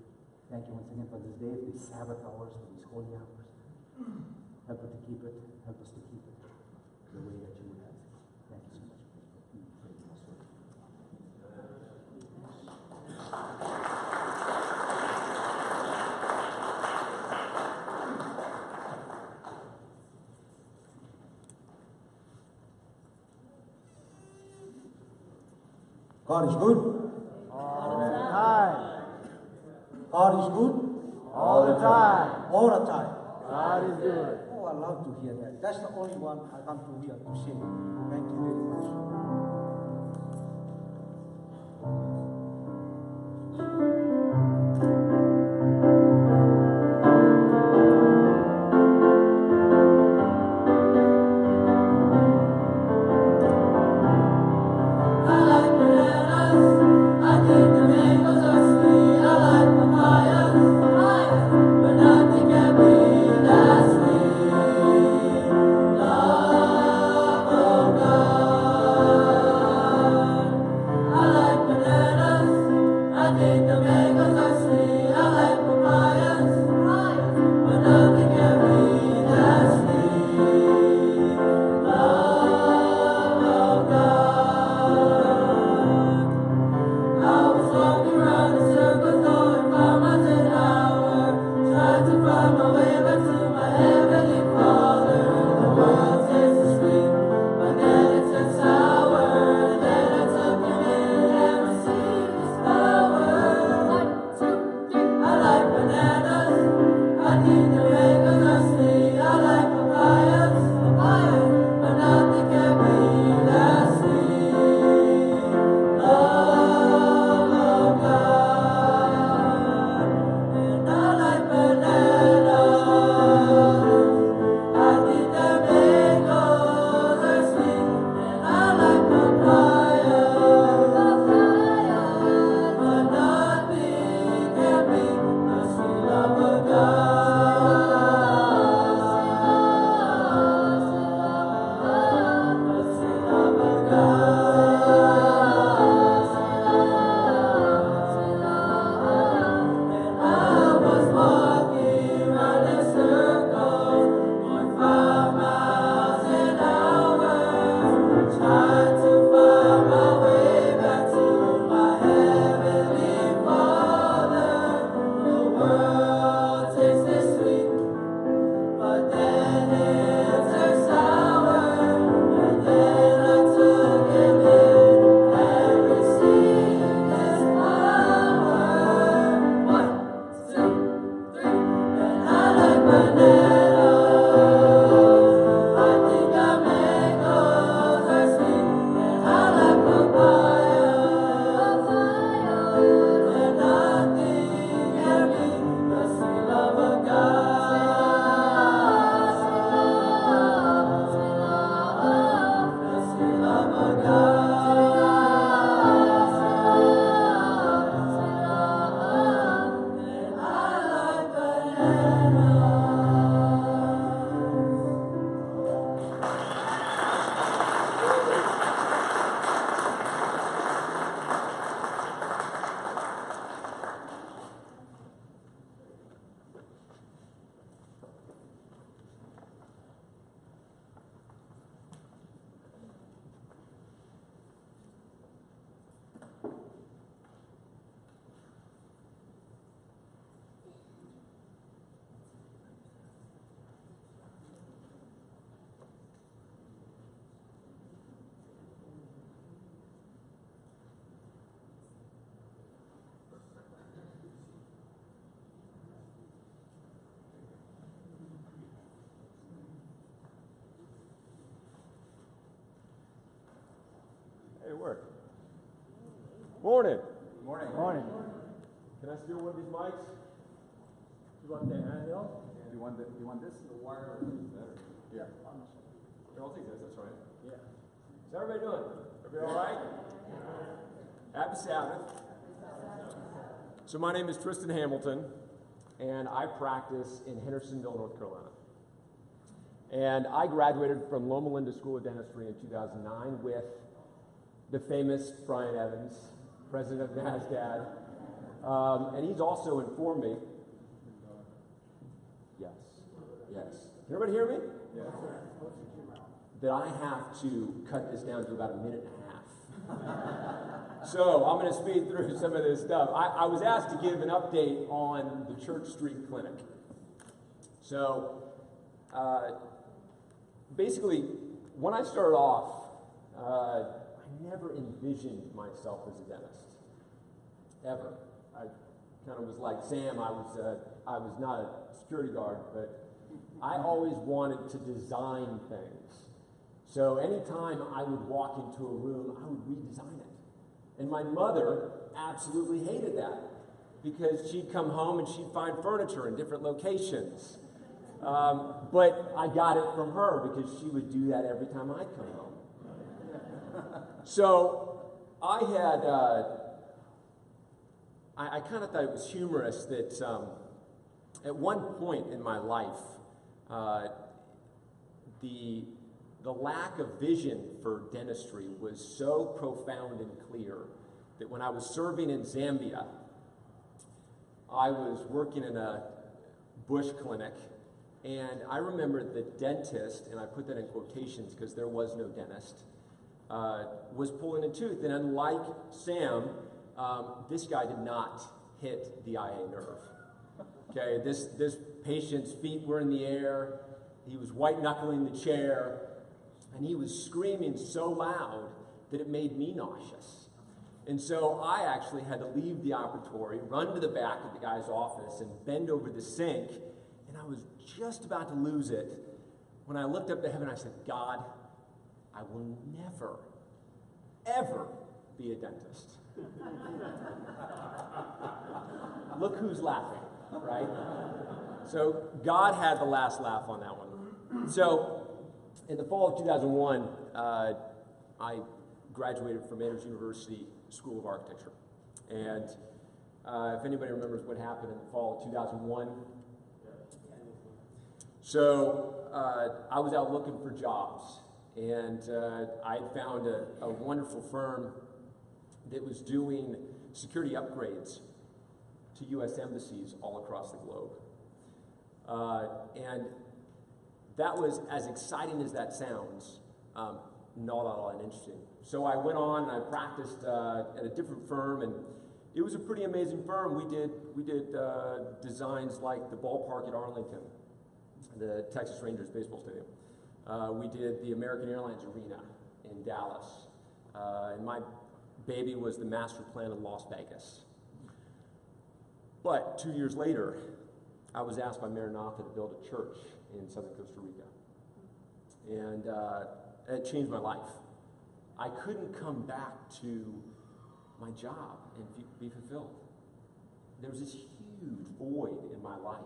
Thank you once again for this day, for these Sabbath hours, for these holy hours. Help us to keep it. Help us to keep it the way that you would have it. Thank you so much. Praise you, Lord. God is good. All the time. God is good. All the time. All the time. God is good. Oh, I love to hear that. That's the only one I come to here to sing. Thank you very much. Love Morning. Morning. Morning. Can I steal one of these mics? You want the handheld? Do you want this? The wireless is better. Yeah. I'll take this, that's right. Yeah. How's everybody doing? Everybody all right? Happy Sabbath. So my name is Tristan Hamilton, and I practice in Hendersonville, North Carolina. And I graduated from Loma Linda School of Dentistry in 2009 with the famous Brian Evans, president of NASDAQ. And he's also informed me. Yes. Can everybody hear me? Yes. That I have to cut this down to about a minute and a half. So I'm going to speed through some of this stuff. I was asked to give an update on the Church Street Clinic. So basically, when I started off, I never envisioned myself as a dentist, ever. I kind of was like Sam. I was not a security guard, but I always wanted to design things. So anytime I would walk into a room, I would redesign it. And my mother absolutely hated that because she'd come home and she'd find furniture in different locations. But I got it from her because she would do that every time I'd come home. So I kind of thought it was humorous that at one point in my life, the lack of vision for dentistry was so profound and clear that when I was serving in Zambia, I was working in a bush clinic, and I remember the dentist, and I put that in quotations because there was no dentist, was pulling a tooth, and unlike Sam, this guy did not hit the IA nerve. Okay, this patient's feet were in the air, he was white-knuckling the chair, and he was screaming so loud that it made me nauseous. And so I actually had to leave the operatory, run to the back of the guy's office, and bend over the sink, and I was just about to lose it when I looked up to heaven and I said, God, I will never, ever be a dentist. Look who's laughing, right? So God had the last laugh on that one. So in the fall of 2001, I graduated from Manners University School of Architecture. And if anybody remembers what happened in the fall of 2001, so I was out looking for jobs, and I had found a wonderful firm that was doing security upgrades to U.S. embassies all across the globe. And that was, as exciting as that sounds, not all that interesting. So I went on and I practiced at a different firm, and it was a pretty amazing firm. We did designs like the ballpark at Arlington, the Texas Rangers baseball stadium. We did the American Airlines Arena in Dallas, and my baby was the master plan in Las Vegas. But 2 years later, I was asked by Maranatha to build a church in southern Costa Rica. And it changed my life. I couldn't come back to my job and be fulfilled. There was this huge void in my life.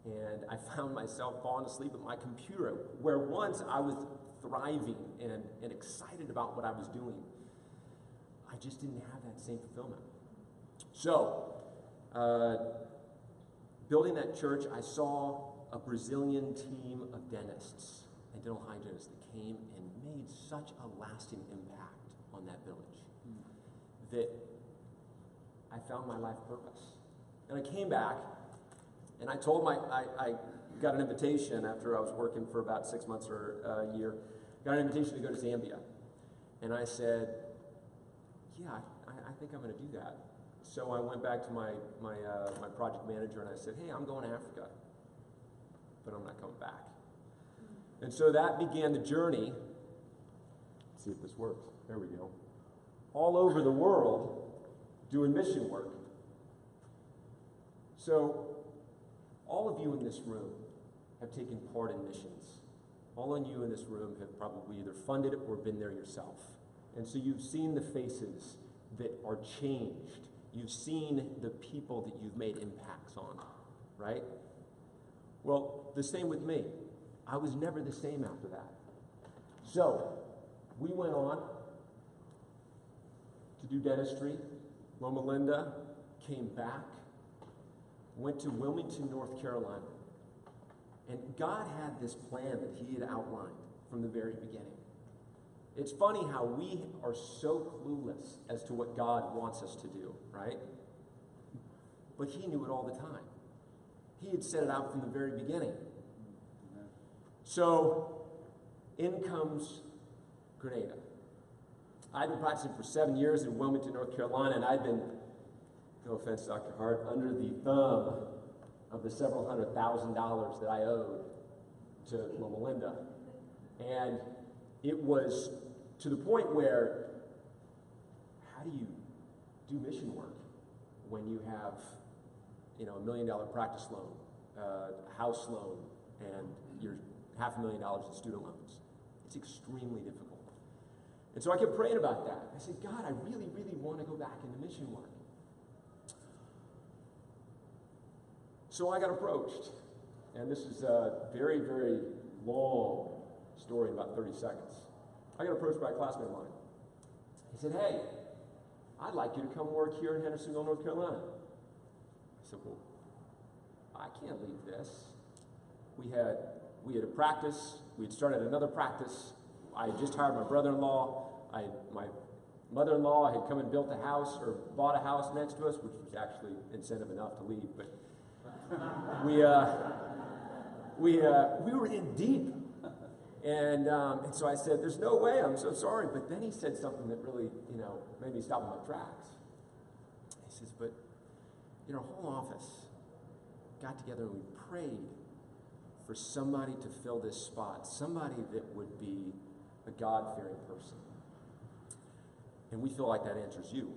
And I found myself falling asleep at my computer, where once I was thriving and excited about what I was doing. I just didn't have that same fulfillment. So, building that church, I saw a Brazilian team of dentists and dental hygienists that came and made such a lasting impact on that village that I found my life purpose. And I came back, and I told I got an invitation after I was working for about 6 months or a year, got an invitation to go to Zambia. And I said, yeah, I think I'm going to do that. So I went back to my project manager and I said, hey, I'm going to Africa, but I'm not coming back. And so that began the journey. Let's see if this works. There we go. All over the world doing mission work. So all of you in this room have taken part in missions. All of you in this room have probably either funded it or been there yourself. And so you've seen the faces that are changed. You've seen the people that you've made impacts on, right? Well, the same with me. I was never the same after that. So, we went on to do dentistry. Loma Linda came back, went to Wilmington, North Carolina. And God had this plan that he had outlined from the very beginning. It's funny how we are so clueless as to what God wants us to do, right? But he knew it all the time. He had set it out from the very beginning. So, in comes Grenada. I'd been practicing for 7 years in Wilmington, North Carolina, and I'd been, no offense, Dr. Hart, under the thumb of the several $100,000 that I owed to Loma Linda. And it was to the point where, how do you do mission work when you have, $1 million practice loan, a house loan, and you're $500,000 in student loans? It's extremely difficult. And so I kept praying about that. I said, God, I really, really want to go back into mission work. So I got approached, and this is a very, very long story in about 30 seconds. I got approached by a classmate of mine. He said, hey, I'd like you to come work here in Hendersonville, North Carolina. I said, well, I can't leave this. We had a practice. We had started another practice. I had just hired my brother-in-law. My mother-in-law had come and built a house, or bought a house next to us, which was actually incentive enough to leave, but we were in deep. And so I said, there's no way, I'm so sorry. But then he said something that really, made me stop in my tracks. He says, but, our whole office got together and we prayed for somebody to fill this spot, somebody that would be a God-fearing person. And we feel like that answers you.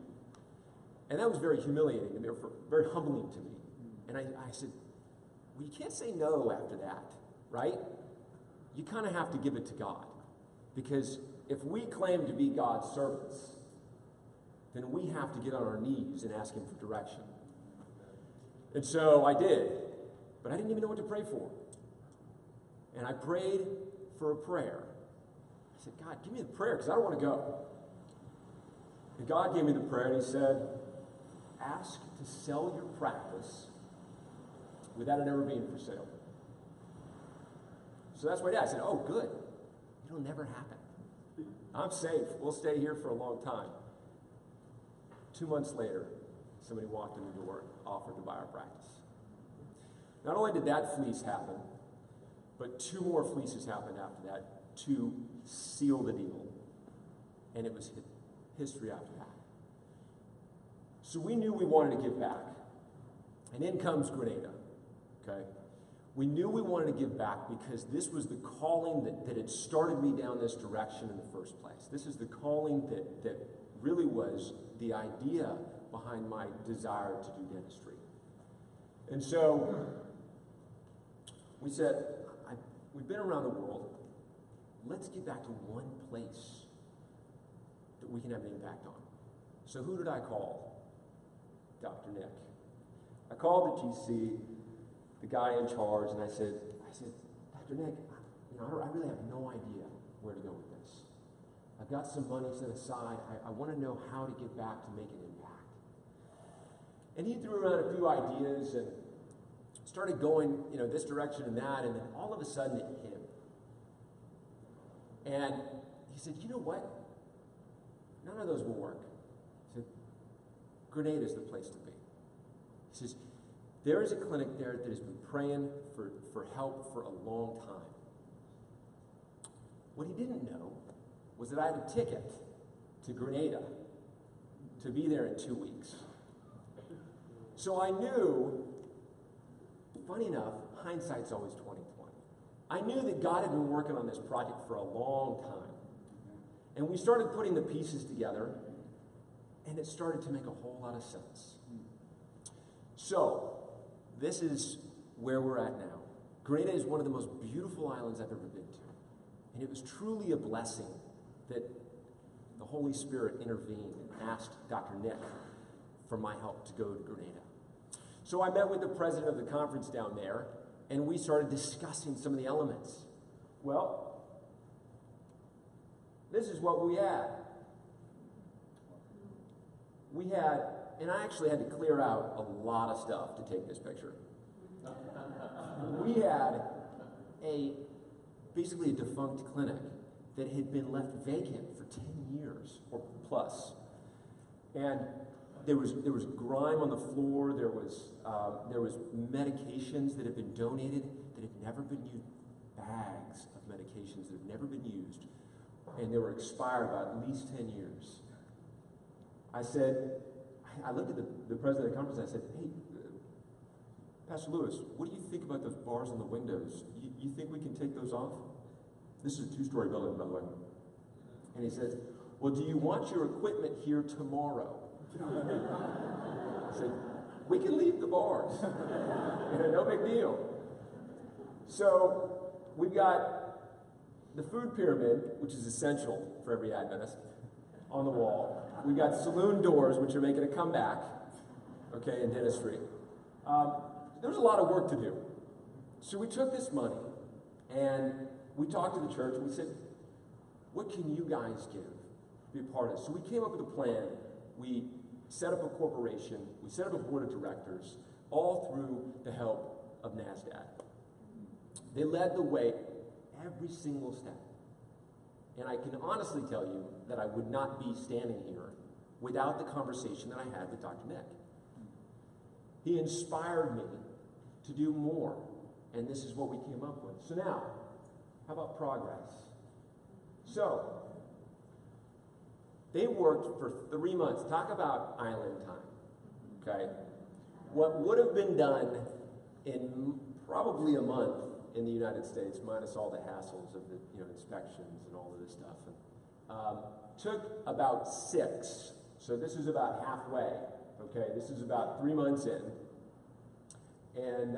And that was very humiliating and very humbling to me. And I said, well, you can't say no after that, right? You kind of have to give it to God. Because if we claim to be God's servants, then we have to get on our knees and ask him for direction. And so I did, but I didn't even know what to pray for. And I prayed for a prayer. I said, God, give me the prayer, because I don't want to go. And God gave me the prayer, and he said, ask to sell your practice without it ever being for sale. So that's what I did. I said, oh, good. It'll never happen. I'm safe. We'll stay here for a long time. 2 months later, somebody walked in the door, offered to buy our practice. Not only did that fleece happen, but 2 more fleeces happened after that to seal the deal. And it was history after that. So we knew we wanted to give back. And in comes Grenada. Okay? We knew we wanted to give back because this was the calling that had started me down this direction in the first place. This is the calling that really was the idea behind my desire to do dentistry. And so we said, we've been around the world. Let's get back to one place that we can have an impact on. So who did I call? Dr. Nick. I called the GC, the guy in charge, and I said, Dr. Nick, I really have no idea where to go with this. I've got some money set aside. I want to know how to get back to make an impact. And he threw around a few ideas and started going, this direction and that, and then all of a sudden it hit him. And he said, you know what? None of those will work. He said, Grenada is the place to be. He says, there is a clinic there that has been praying for help for a long time. What he didn't know was that I had a ticket to Grenada to be there in 2 weeks. So I knew, funny enough, hindsight's always 20/20. I knew that God had been working on this project for a long time. And we started putting the pieces together, and it started to make a whole lot of sense. So, this is where we're at now. Grenada is one of the most beautiful islands I've ever been to. And it was truly a blessing that the Holy Spirit intervened and asked Dr. Nick for my help to go to Grenada. So I met with the president of the conference down there, and we started discussing some of the elements. Well, this is what we had. We had, and I actually had to clear out a lot of stuff to take this picture. We had basically a defunct clinic that had been left vacant for 10 years or plus. And there was grime on the floor, there was medications that had been donated that had never been used, bags of medications that had never been used, and they were expired by at least 10 years. I looked at the president of the conference and I said, hey, Pastor Lewis, what do you think about those bars on the windows? You think we can take those off? This is a 2-story building, by the way. And he says, well, do you want your equipment here tomorrow? I said, we can leave the bars. No big deal. So we've got the food pyramid, which is essential for every Adventist, on the wall. We've got saloon doors, which are making a comeback, okay, in dentistry. There's a lot of work to do. So we took this money and we talked to the church and we said, what can you guys give to be a part of it? So we came up with a plan. We set up a corporation. We set up a board of directors, all through the help of NASDAQ. They led the way every single step. And I can honestly tell you that I would not be standing here without the conversation that I had with Dr. Nick. He inspired me to do more, and this is what we came up with. So now, how about progress? So, they worked for 3 months. Talk about island time, okay? What would have been done in probably a month in the United States, minus all the hassles of the inspections and all of this stuff, took about 6. So this is about halfway, okay? This is about 3 months in. And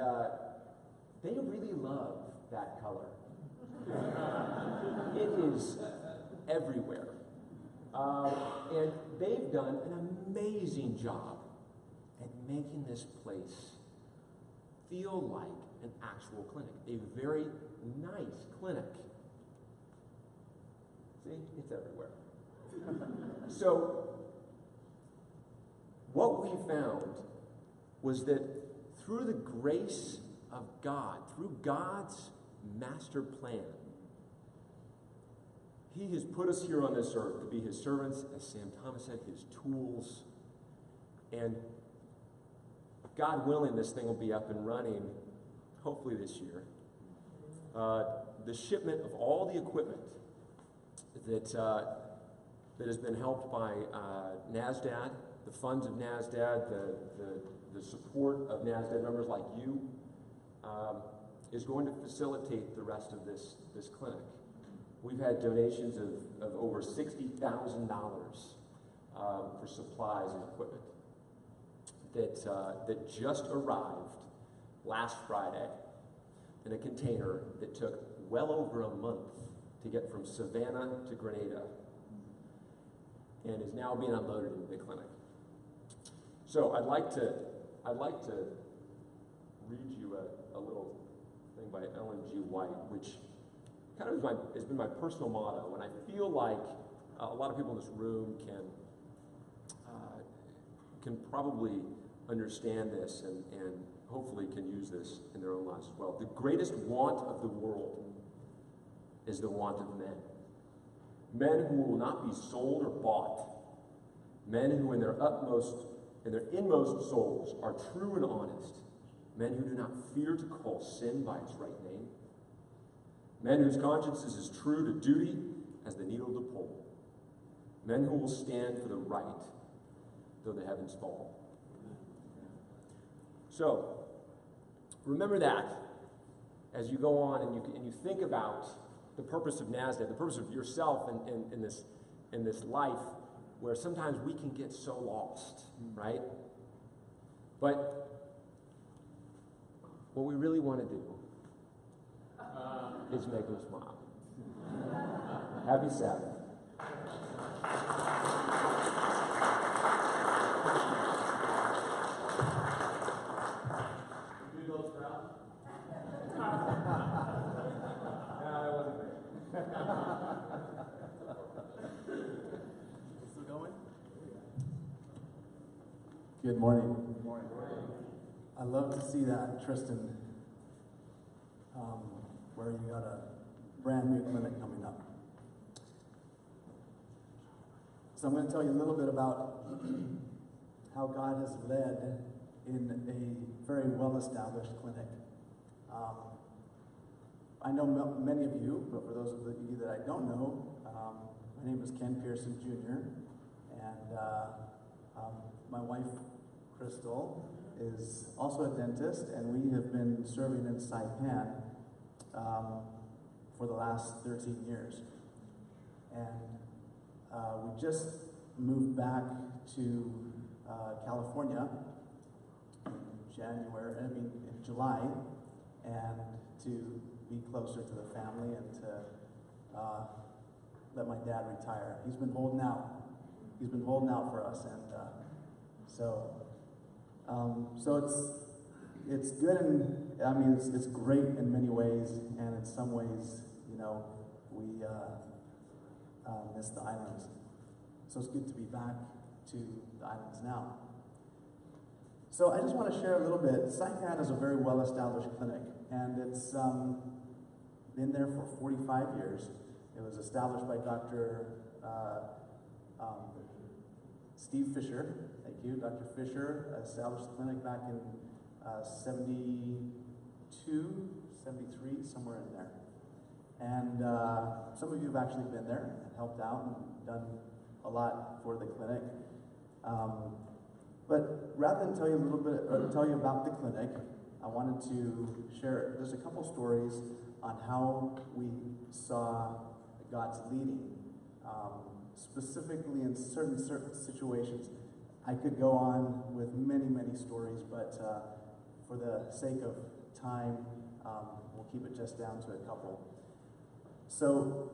they really love that color. It is everywhere. And they've done an amazing job at making this place feel like an actual clinic. A very nice clinic. See, it's everywhere. So, what we found was that through the grace of God, through God's master plan, He has put us here on this earth to be His servants, as Sam Thomas said, His tools. And God willing, this thing will be up and running, hopefully this year. The shipment of all the equipment that has been helped by NASDAQ, the funds of NASDAQ, the support of NASDAQ members like you, is going to facilitate the rest of this clinic. We've had donations of over $60,000 for supplies and equipment that just arrived last Friday in a container that took well over a month to get from Savannah to Grenada and is now being unloaded into the clinic. So I'd like to read you a little thing by Ellen G. White, which kind of has been my personal motto, and I feel like a lot of people in this room can probably understand this and hopefully can use this in their own lives as well. The greatest want of the world is the want of men. Men who will not be sold or bought. Men who in their inmost souls are true and honest. Men who do not fear to call sin by its right name. Men whose conscience is as true to duty as the needle to pole. Men who will stand for the right, though the heavens fall. So, remember that as you go on and you think about the purpose of NASDAQ, the purpose of yourself in this life where sometimes we can get so lost, right? But what we really want to do is make them smile. Happy Sabbath. Still going? Good morning. Good morning. I love to see that, Tristan, where you got a brand new clinic coming up. So I'm going to tell you a little bit about how God has led in a very well-established clinic. I know many of you, but for those of you that I don't know, my name is Ken Pierson Jr., and my wife, Crystal, is also a dentist, and we have been serving in Saipan for the last 13 years. And we just moved back to California in July, and to be closer to the family and to let my dad retire. He's been holding out. He's been holding out for us, and so it's good, and I mean it's great in many ways, and in some ways, you know, we miss the islands. So it's good to be back to the islands now. So I just want to share a little bit. Saipan is a very well-established clinic, and it's been there for 45 years. It was established by Dr. Steve Fisher. Thank you. Dr. Fisher established the clinic back in 72, 73, somewhere in there. And some of you have actually been there and helped out and done a lot for the clinic. But rather than tell you a little bit, or tell you about the clinic, I wanted to share, there's a couple stories on how we saw God's leading, specifically in certain situations. I could go on with many stories, but for the sake of time, we'll keep it just down to a couple. So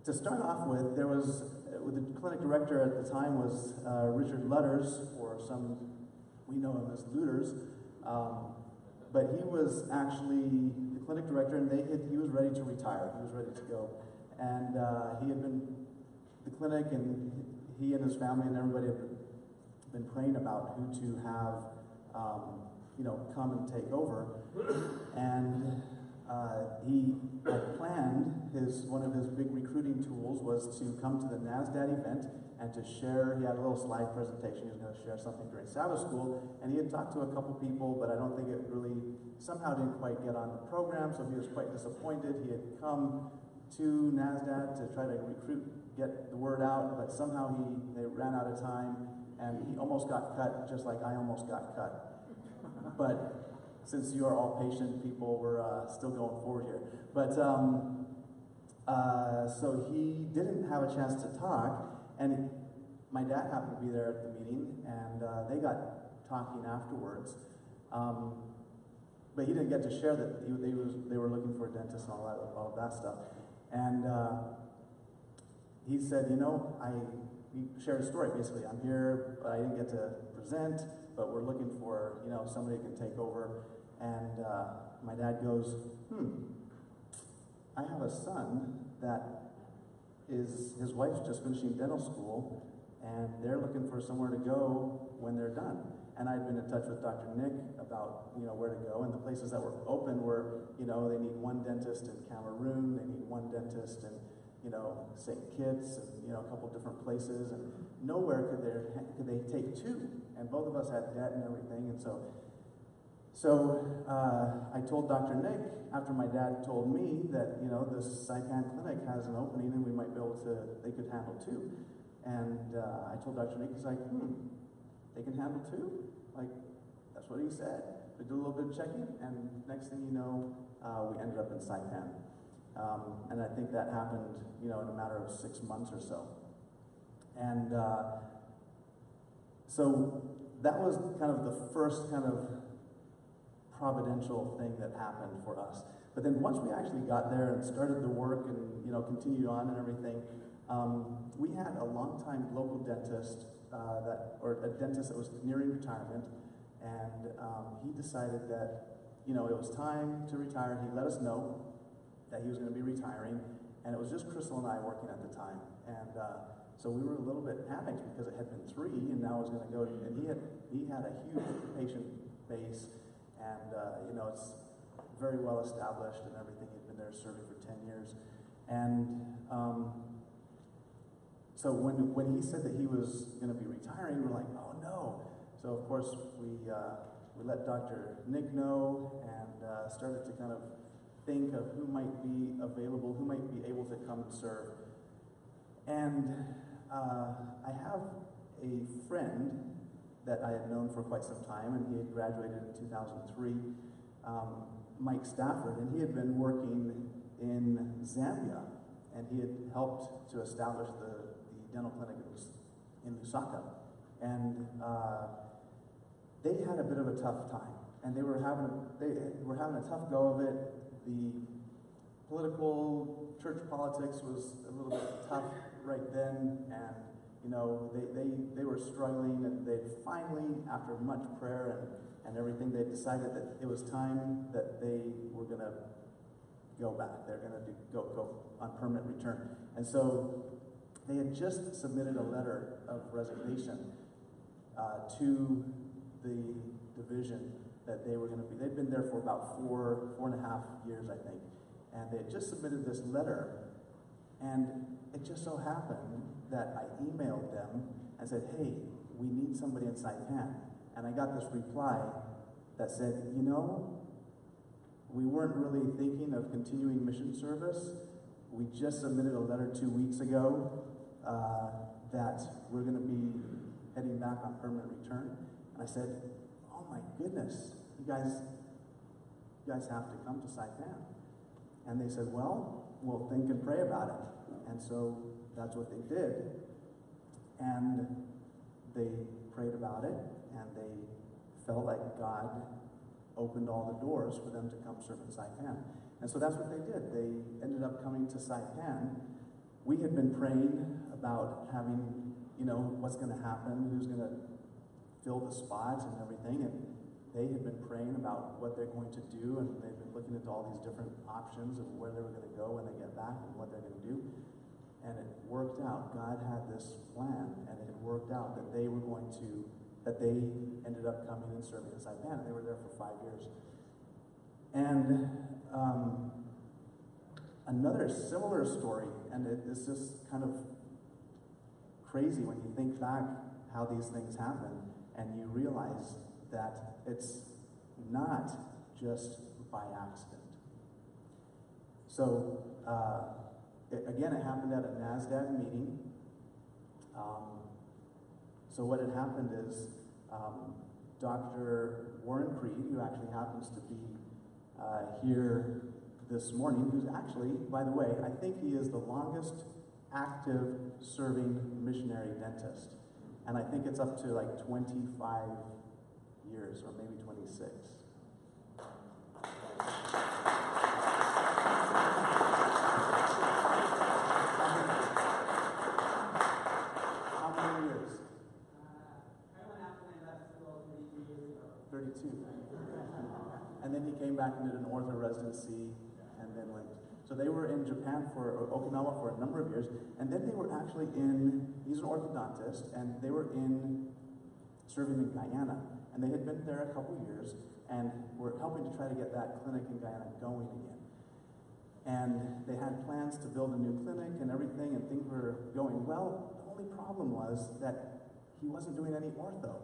to start off with, there was, the clinic director at the time was Richard Lutters, or some, we know him as Lutters, but he was actually the clinic director, and he was ready to retire. He was ready to go. And he had been, the clinic, and he and his family and everybody had been praying about who to have, come and take over. And he had planned, one of his big recruiting tools was to come to the NASDAQ event and to share. He had a little slide presentation. He was going to share something during Sabbath School, and he had talked to a couple people, but I don't think it really, somehow didn't quite get on the program, so he was quite disappointed. He had come to NASDAQ to try to get the word out, but somehow they ran out of time, and he almost got cut, just like I almost got cut. But since you are all patient people, we're still going forward here. But so he didn't have a chance to talk, and my dad happened to be there at the meeting, and they got talking afterwards. But he didn't get to share that they were looking for a dentist and all of that stuff. And he said, he shared a story, basically. I'm here, but I didn't get to present, but we're looking for, somebody who can take over. And my dad goes, I have a son that his wife's just finishing dental school, and they're looking for somewhere to go when they're done. And I'd been in touch with Dr. Nick about, where to go, and the places that were open were, they need one dentist in Cameroon, they need one dentist in, St. Kitts, and, a couple different places, and nowhere could they take two. And both of us had debt and everything, and so I told Dr. Nick, after my dad told me that, this Saipan clinic has an opening and we might be able to, they could handle two. And I told Dr. Nick, he's like, they can handle two? Like, that's what he said. We did a little bit of checking, and next thing you know, we ended up in Saipan. And I think that happened, in a matter of 6 months or so. And so that was kind of the first kind of providential thing that happened for us. But then once we actually got there and started the work and continued on and everything, we had a longtime local dentist or a dentist that was nearing retirement, and he decided that it was time to retire. He let us know that he was going to be retiring, And it was just Crystal and I working at the time. And so we were a little bit panicked because it had been 3 and now it was going to go, and he had a huge patient base, and you know, it's very well established and everything. He'd been there serving for 10 years. And so when he said that he was going to be retiring, we're like, oh no. So of course we let Dr. Nick know and started to kind of think of who might be available, who might be able to come and serve. And I have a friend that I had known for quite some time, and he had graduated in 2003, Mike Stafford, and he had been working in Zambia, and he had helped to establish the dental clinic in Lusaka. And they had a bit of a tough time, and they were having a tough go of it. The church politics was a little bit tough right then, and you know, they were struggling, and they finally, after much prayer and everything, they decided that it was time that they were going to go back. They're going to go on permanent return. And so they had just submitted a letter of resignation to the division that they were going to be. They'd been there for about 4.5 years, I think. And they had just submitted this letter, and it just so happened that I emailed them and said, hey, we need somebody in Saipan. And I got this reply that said, you know, we weren't really thinking of continuing mission service. We just submitted a letter 2 weeks ago that we're going to be heading back on permanent return. And I said, oh my goodness, you guys have to come to Saipan. And they said, well, we'll think and pray about it. And so that's what they did. And they prayed about it, and they felt like God opened all the doors for them to come serve in Saipan. And so that's what they did. They ended up coming to Saipan. We had been praying about having, you know, what's going to happen, who's going to fill the spots and everything. And they had been praying about what they're going to do, and they've been looking into all these different options of where they were going to go when they get back and what they're going to do. And it worked out. God had this plan, and it worked out that they ended up coming and serving in Saipan, and they were there for 5 years. And another similar story, and it's just kind of crazy when you think back how these things happen, and you realize that it's not just by accident. So, again, it happened at a NASDAQ meeting. So what had happened is Dr. Warren Creed, who actually happens to be here this morning, who's actually, by the way, I think he is the longest active serving missionary dentist. And I think it's up to like 25 years, or maybe 26. How many years? I went out when I left school 32 years ago. 32. And then he came back and did an ortho residency, and then went. So they were in Japan or Okinawa for a number of years, and then they were actually he's an orthodontist, and they were serving in Guyana. And they had been there a couple years, and were helping to try to get that clinic in Guyana going again. And they had plans to build a new clinic and everything, and things were going well. The only problem was that he wasn't doing any ortho.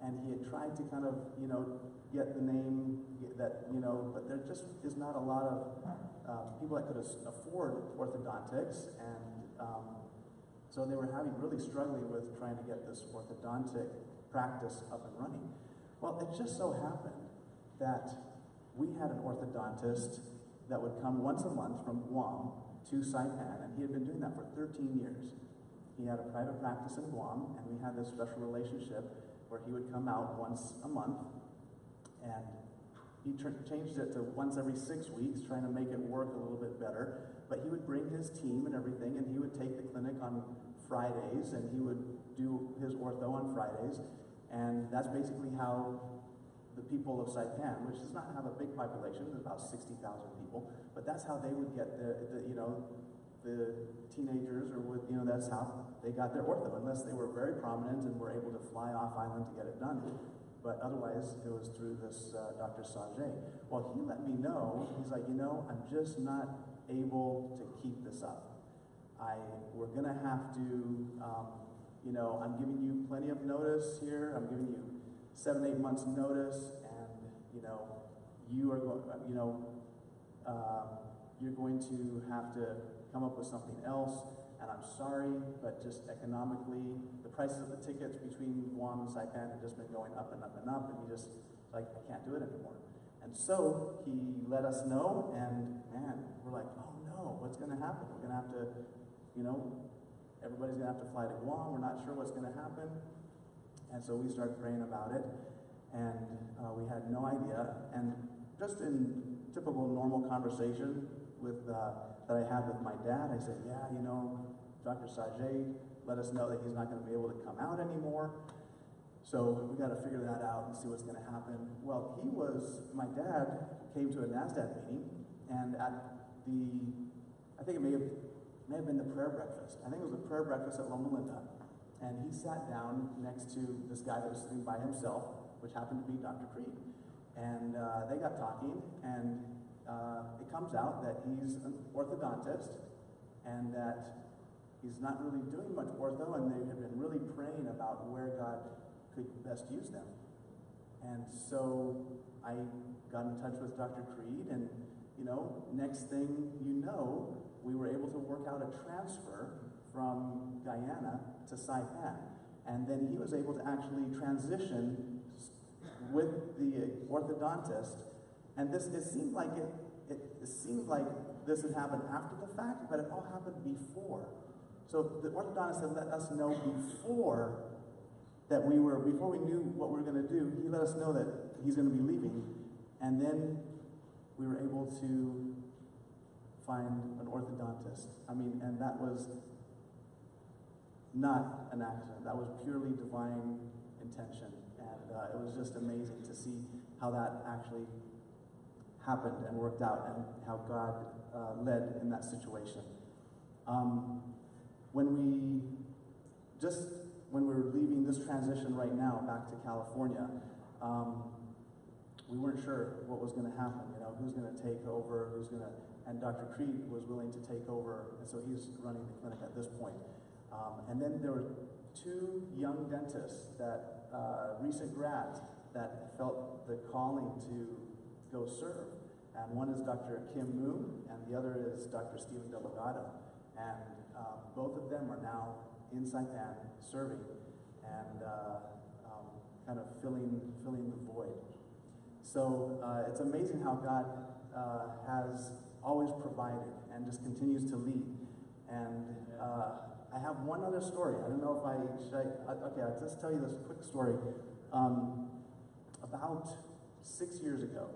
And he had tried to kind of, you know, get the name that, you know, but there just is not a lot of people that could afford orthodontics. And so they were really struggling with trying to get this orthodontic practice up and running. Well, it just so happened that we had an orthodontist that would come once a month from Guam to Saipan, and he had been doing that for 13 years. He had a private practice in Guam, and we had this special relationship where he would come out once a month, and he changed it to once every 6 weeks, trying to make it work a little bit better. But he would bring his team and everything, and he would take the clinic on Fridays, and he would do his ortho on Fridays. And that's basically how the people of Saipan, which does not have a big population, there's about 60,000 people, but that's how they would get the teenagers, or with, that's how they got their ortho, unless they were very prominent and were able to fly off island to get it done. But otherwise, it was through this Dr. Sajay. Well, he let me know, he's like, I'm just not able to keep this up. We're going to have to, I'm giving you plenty of notice here. I'm giving you 7-8 months notice, and, you are going, you're going to have to come up with something else. And I'm sorry, but just economically, the prices of the tickets between Guam and Saipan have just been going up and up and up, and he just, like, I can't do it anymore. And so he let us know, and man, we're like, oh no, what's going to happen? We're going to have to, everybody's going to have to fly to Guam. We're not sure what's going to happen. And so we started praying about it, and we had no idea. And just in typical normal conversation with that I had with my dad, I said, yeah, Dr. Sajay let us know that he's not going to be able to come out anymore. So we got to figure that out and see what's going to happen. Well, my dad came to a NASDAQ meeting, and at I think it may have been the prayer breakfast. I think it was the prayer breakfast at Loma Linda. And he sat down next to this guy that was sitting by himself, which happened to be Dr. Creed. And they got talking, and it comes out that he's an orthodontist, and that he's not really doing much ortho, and they have been really praying about where God could best use them. And so I got in touch with Dr. Creed, and next thing we were able to work out a transfer from Guyana to Saipan. And then he was able to actually transition with the orthodontist. And it seemed like this had happened after the fact, but it all happened before. So the orthodontist had let us know before we knew what we were going to do. He let us know that he's going to be leaving. And then we were able to find an orthodontist. And that was not an accident. That was purely divine intention. And it was just amazing to see how that actually happened and worked out, and how God led in that situation. When we were leaving this transition right now back to California, we weren't sure what was going to happen. Who's going to take over, and Dr. Creed was willing to take over, and so he's running the clinic at this point. And then there were 2 young dentists that, recent grads, that felt the calling to go serve. And one is Dr. Kim Moon, and the other is Dr. Stephen Delgado. And both of them are now in Saipan serving, and kind of filling the void. So it's amazing how God has always provided and just continues to lead. And I have one other story. I don't know if I'll just tell you this quick story. About 6 years ago,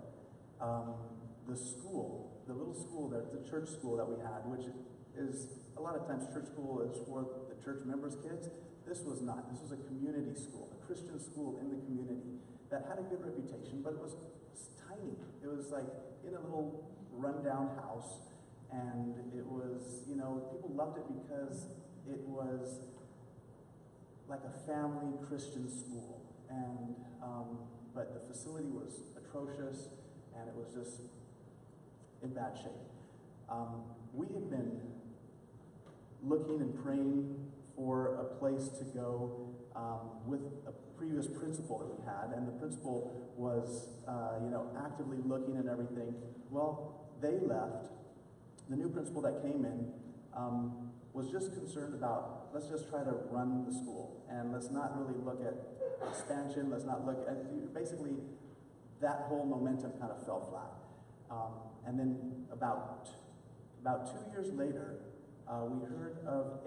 the little school, the church school that we had, which is, a lot of times church school is for the church members' kids. This was not. This was a community school, a Christian school in the community that had a good reputation, but it was tiny. It was like in a little rundown house, and it was, people loved it because it was like a family Christian school, and but the facility was atrocious, and it was just in bad shape. We had been looking and praying for a place to go with a previous principal that we had, and the principal was, actively looking and everything. Well, they left. The new principal that came in was just concerned about, let's just try to run the school, and let's not really look at expansion. Let's not look at, basically, that whole momentum kind of fell flat. And then about 2 years later, we heard of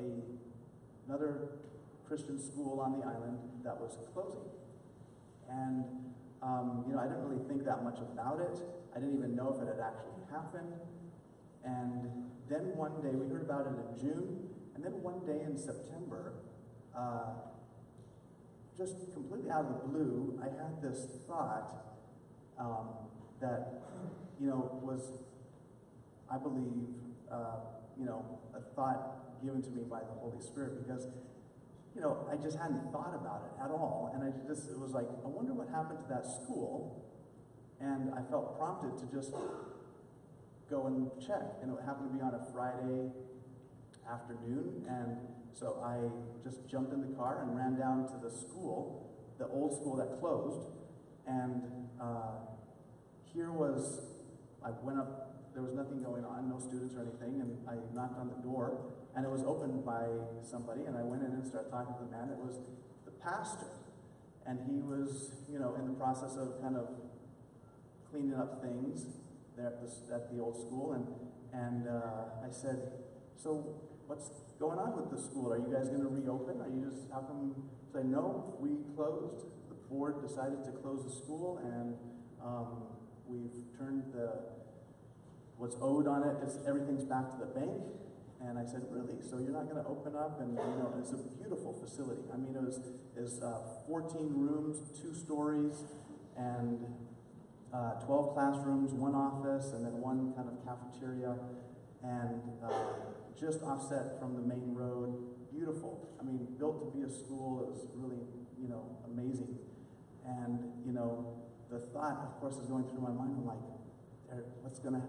another Christian school on the island that was closing. And, I didn't really think that much about it. I didn't even know if it had actually happened. And then one day, we heard about it in June, and then one day in September, just completely out of the blue, I had this thought that, was, I believe, a thought given to me by the Holy Spirit, because I just hadn't thought about it at all, and it was like, I wonder what happened to that school, and I felt prompted to just go and check, and it happened to be on a Friday afternoon, and so I just jumped in the car and ran down to the school, the old school that closed, and I went up, there was nothing going on, no students or anything, and I knocked on the door, and it was opened by somebody, and I went in and started talking to the man. It was the pastor, and he was, in the process of kind of cleaning up things there at the old school, and I said, so what's going on with the school? Are you guys going to reopen? How come? Say, no, we closed. The board decided to close the school, and we've turned what's owed on it, everything's back to the bank. And I said, really? So you're not going to open up? And it's a beautiful facility. I mean, it was 14 rooms, 2 stories, and 12 classrooms, 1 office, and then 1 kind of cafeteria, and just offset from the main road. Beautiful. I mean, built to be a school. It was really, amazing. And the thought, of course, is going through my mind. I'm like,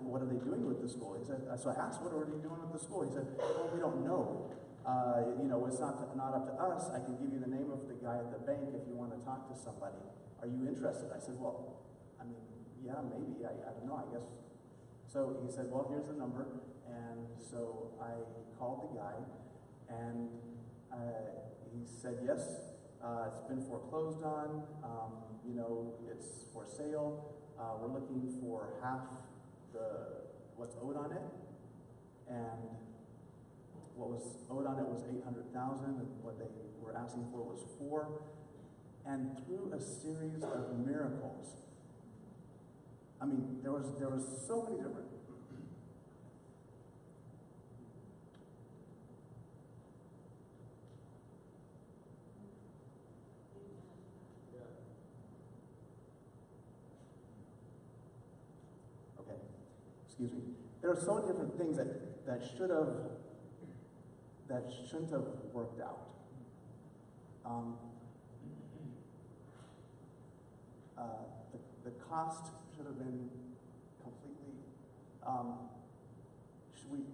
what are they doing with the school? He said, so I asked, what are they doing with the school? He said, well, we don't know. It's not up to us. I can give you the name of the guy at the bank if you want to talk to somebody. Are you interested? I said, well, I mean, yeah, maybe. I don't know, I guess. So he said, well, here's the number. And so I called the guy, and he said, yes, it's been foreclosed on. It's for sale. We're looking for half what's owed on it, and what was owed on it was $800,000, and what they were asking for was $4 million. And through a series of miracles, I mean, there was so many different. Excuse me. There are so many different things that shouldn't have worked out. The cost should have been completely.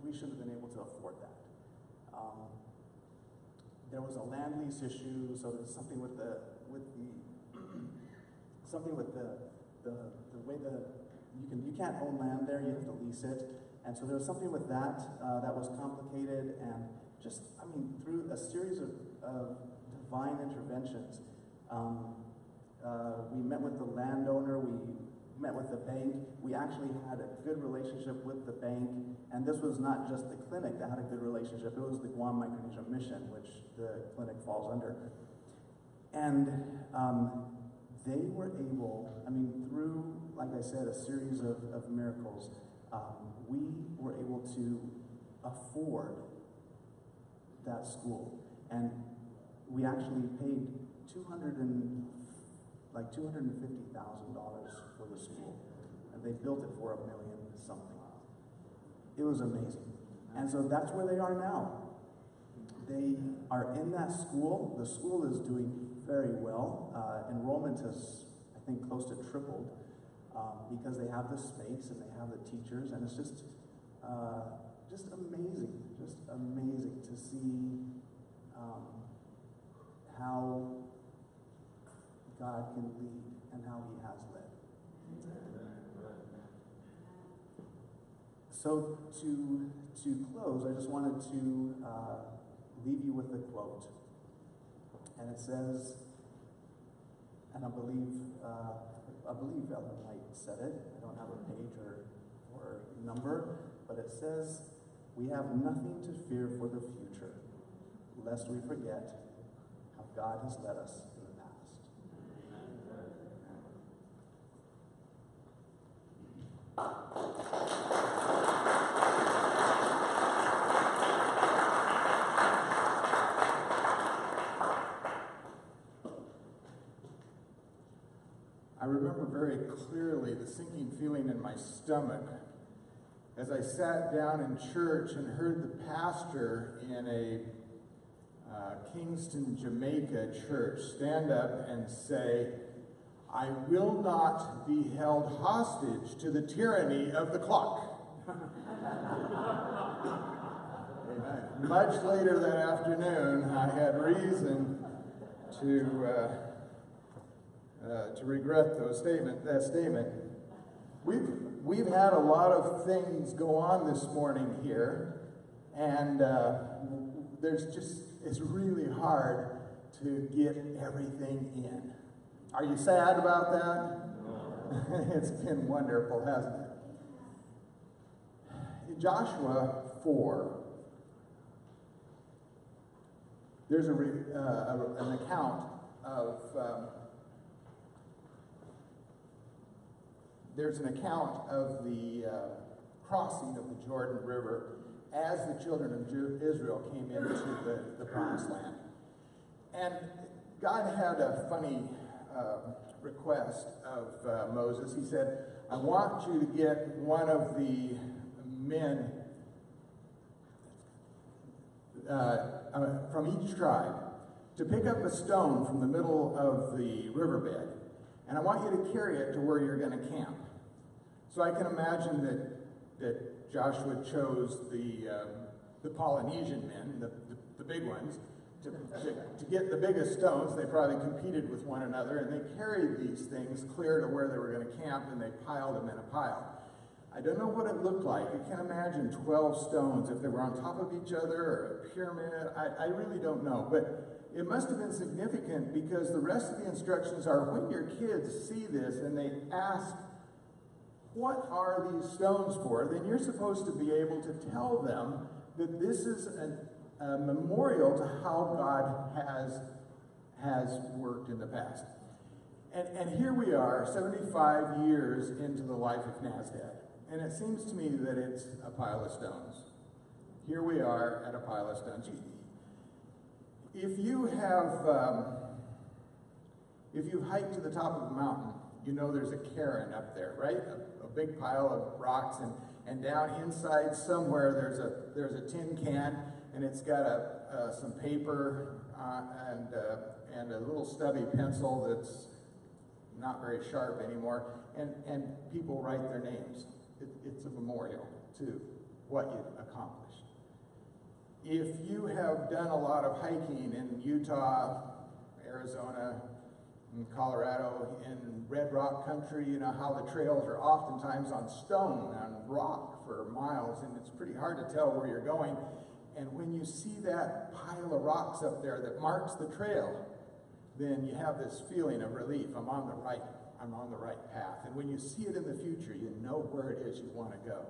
We shouldn't have been able to afford that. There was a land lease issue, so there's something with the way you can't own land there, you have to lease it. And so there was something with that that was complicated, and through a series of divine interventions, we met with the landowner, we met with the bank, we actually had a good relationship with the bank, and this was not just the clinic that had a good relationship, it was the Guam Micronesia Mission, which the clinic falls under. And they were able, through, like I said, a series of miracles, we were able to afford that school. And we actually paid $250,000 for the school. And they built it for $1 million something. It was amazing. And so that's where they are now. They are in that school. The school is doing very well. Enrollment has, I think, close to tripled because they have the space and they have the teachers, and it's just amazing to see how God can lead and how He has led. So to close, I just wanted to leave you with a quote. And it says, and I believe Ellen White said it. I don't have a page or number, but it says, "We have nothing to fear for the future, lest we forget how God has led us in the past." I remember very clearly the sinking feeling in my stomach as I sat down in church and heard the pastor in a Kingston, Jamaica church stand up and say, "I will not be held hostage to the tyranny of the clock." Amen. Much later that afternoon, I had reason to regret that statement. We've had a lot of things go on this morning here, and it's really hard to get everything in. Are you sad about that? No. It's been wonderful, hasn't it? In Joshua 4, there's an account of the crossing of the Jordan River as the children of Israel came into the Promised Land. And God had a funny request of Moses. He said, "I want you to get one of the men from each tribe to pick up a stone from the middle of the riverbed, and I want you to carry it to where you're going to camp." So I can imagine that Joshua chose the Polynesian men, the big ones, to get the biggest stones. They probably competed with one another, and they carried these things clear to where they were going to camp, and they piled them in a pile. I don't know what it looked like. I can't imagine 12 stones, if they were on top of each other or a pyramid. I really don't know. But it must have been significant, because the rest of the instructions are, when your kids see this and they ask, "What are these stones for?" then you're supposed to be able to tell them that this is a memorial to how God has worked in the past. And here we are, 75 years into the life of NASDAQ. And it seems to me that it's a pile of stones. Here we are at a pile of stones. If you've hiked to the top of a mountain, you know there's a cairn up there, right? A big pile of rocks, and down inside somewhere there's a tin can, and it's got some paper and a little stubby pencil that's not very sharp anymore, and people write their names. It's a memorial to what you've accomplished. If you have done a lot of hiking in Utah, Arizona, in Colorado, in Red Rock country, you know how the trails are oftentimes on stone, on rock for miles, and it's pretty hard to tell where you're going. And when you see that pile of rocks up there that marks the trail, then you have this feeling of relief. I'm on the right path. And when you see it in the future, you know where it is you want to go.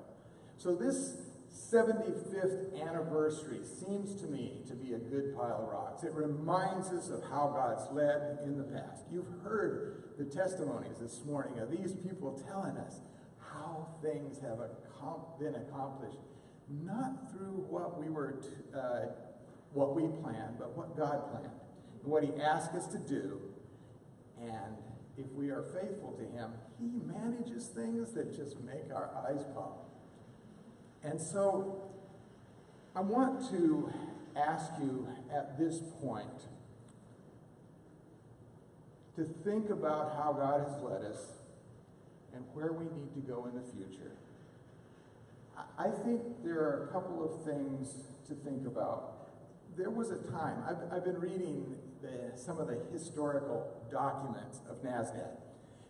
So this 75th anniversary seems to me to be a good pile of rocks. It reminds us of how God's led in the past. You've heard the testimonies this morning of these people telling us how things have been accomplished, not through what we planned, but what God planned and what He asked us to do. And if we are faithful to Him, He manages things that just make our eyes pop. And so I want to ask you at this point to think about how God has led us and where we need to go in the future. I think there are a couple of things to think about. There was a time, I've been reading some of the historical documents of NASDAQ,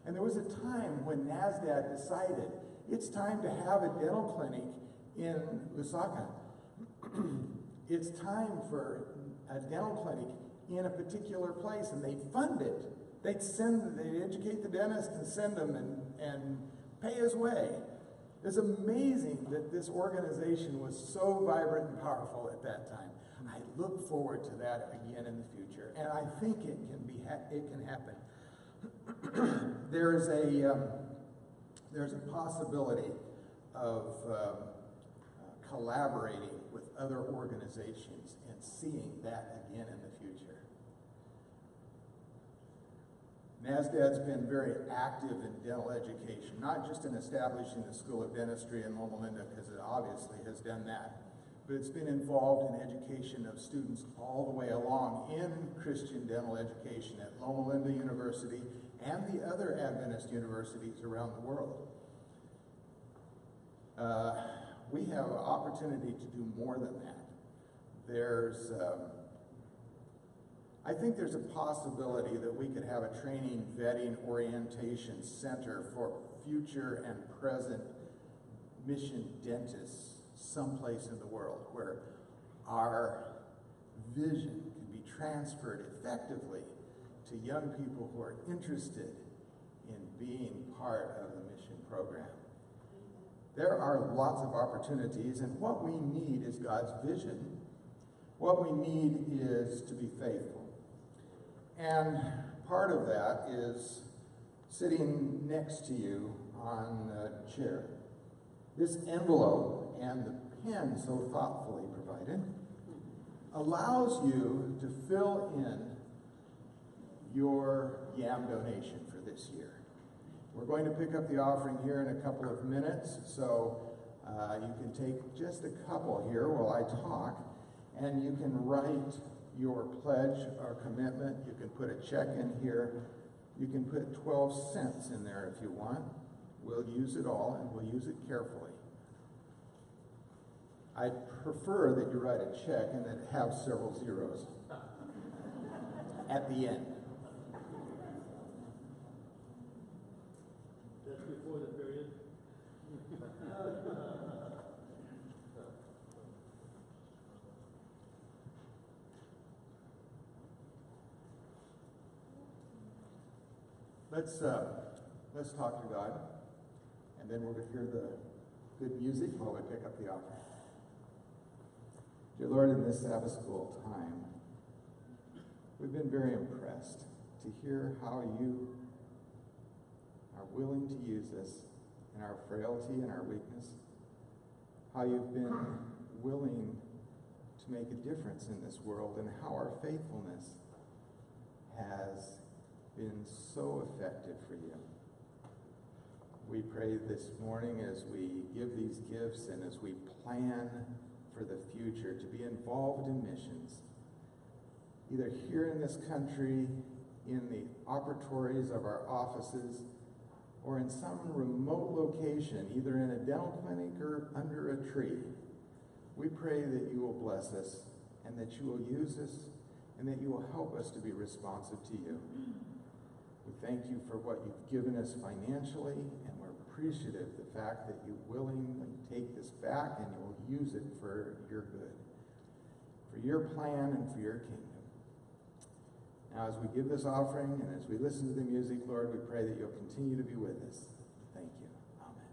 and there was a time when NASDAQ decided it's time to have a dental clinic in Lusaka. It's time for a dental clinic in a particular place, and they'd fund it. They'd educate the dentist and send them and pay his way. It's amazing that this organization was so vibrant and powerful at that time. I look forward to that again in the future, and I think it can happen. There's a possibility of collaborating with other organizations and seeing that again in the future. NASDAD's been very active in dental education, not just in establishing the School of Dentistry in Loma Linda, because it obviously has done that, but it's been involved in education of students all the way along in Christian dental education at Loma Linda University and the other Adventist universities around the world. We have an opportunity to do more than that. I think there's a possibility that we could have a training, vetting, orientation center for future and present mission dentists someplace in the world where our vision can be transferred effectively to young people who are interested in being part of the mission program. There are lots of opportunities, and what we need is God's vision. What we need is to be faithful. And part of that is sitting next to you on a chair. This envelope and the pen so thoughtfully provided allows you to fill in your YAM donation for this year. We're going to pick up the offering here in a couple of minutes, so you can take just a couple here while I talk, and you can write your pledge or commitment. You can put a check in here. You can put 12 cents in there if you want. We'll use it all, and we'll use it carefully. I prefer that you write a check and that it have several zeros at the end. Just before the period. Let's talk to God, and then we'll hear the good music while we pick up the offering. Dear Lord, in this Sabbath School time, we've been very impressed to hear how you are willing to use us in our frailty and our weakness, how you've been willing to make a difference in this world, and how our faithfulness has been so effective for you. We pray this morning as we give these gifts and as we plan for the future to be involved in missions, either here in this country, in the operatories of our offices, or in some remote location, either in a dental clinic or under a tree. We pray that you will bless us and that you will use us and that you will help us to be responsive to you. We thank you for what you've given us financially, and we're appreciative of the fact that you willingly take this back and you will use it for your good, for your plan and for your kingdom. Now, as we give this offering and as we listen to the music, Lord, we pray that you'll continue to be with us. Thank you. Amen.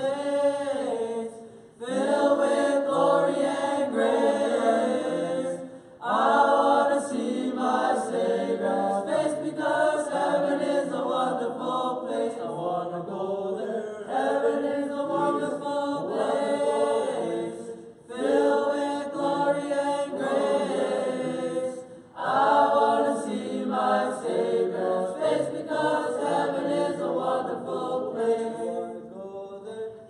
place, filled with glory and grace. I want to see my Savior's face because heaven is a wonderful place. I want to go there. Heaven is a wonderful place, filled with glory and grace. I want to see my Savior's face because heaven is a wonderful place.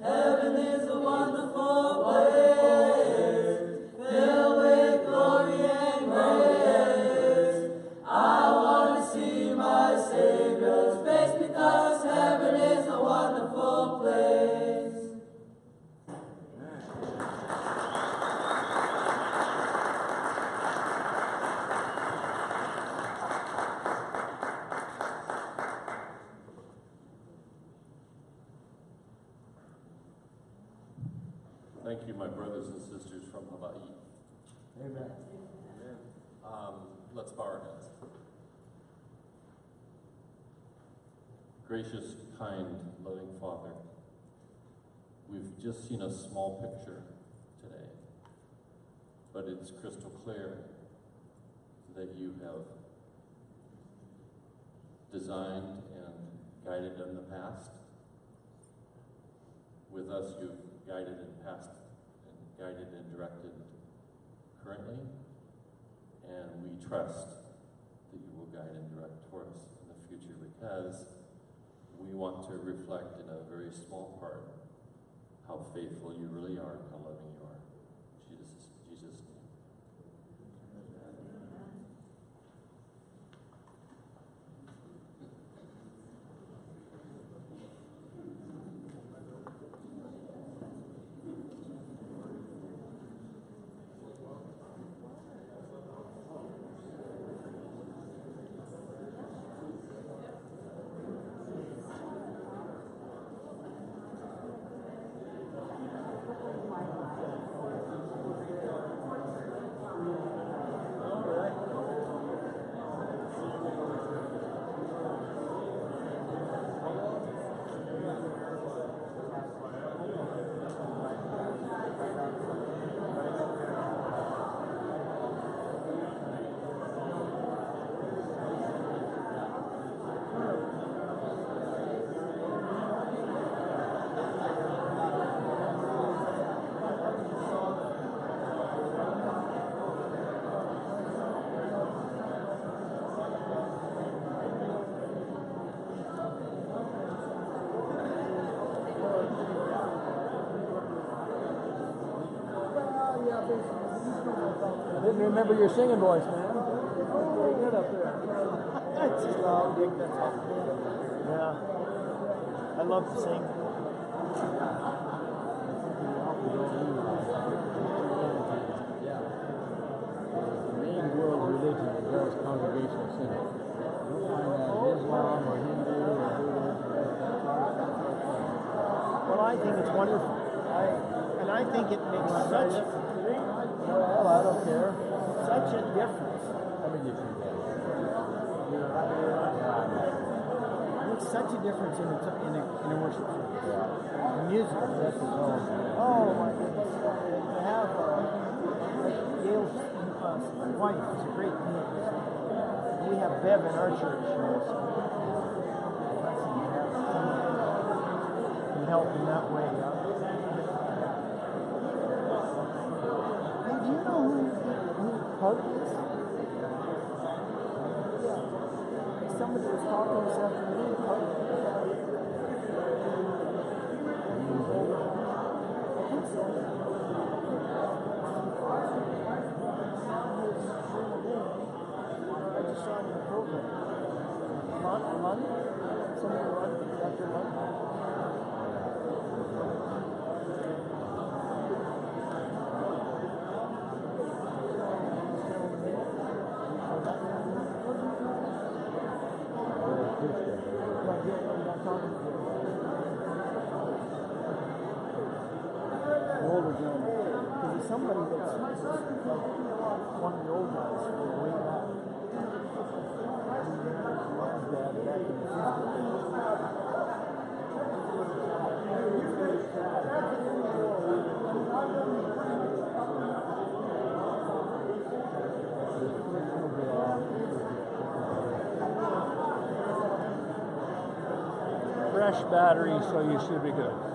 Heaven is a wonderful place, filled with glory and grace. I want to see my Savior's face because heaven is a wonderful place. Thank you, my brothers and sisters from Hawaii. Amen. Let's bow our heads. Gracious, kind, loving Father, we've just seen a small picture today, but it's crystal clear that you have designed and guided in the past. With us, you've guided in past and guided and directed currently, and we trust that you will guide and direct toward us in the future because we want to reflect in a very small part how faithful you really are and how loving you are. In Jesus' name. I didn't remember your singing voice, man. Pretty good up there. It's just loud, Dick. That's all. Yeah. I love to sing. The main world religion as well as congregational singing. You'll find that Islam or Hindu or Buddhism. Well, I think it's wonderful. I think it makes such. Well, I don't care. Such a difference. I mean, you can get. It makes such a difference in a worship service. The music. Yes, it's all. Oh my goodness. To have Gail's wife is a great pianist. We have Bev in our church. Can help in that way. Do you know who Hug is? Yeah. Somebody was talking this afternoon. Hug. I think so. I just saw him in the program. Lund? Somebody Lund? Dr. Lund? Older gentleman, because he's somebody that's one of the old guys from way back. His dad back in the 50s. Fresh battery, so you should be good.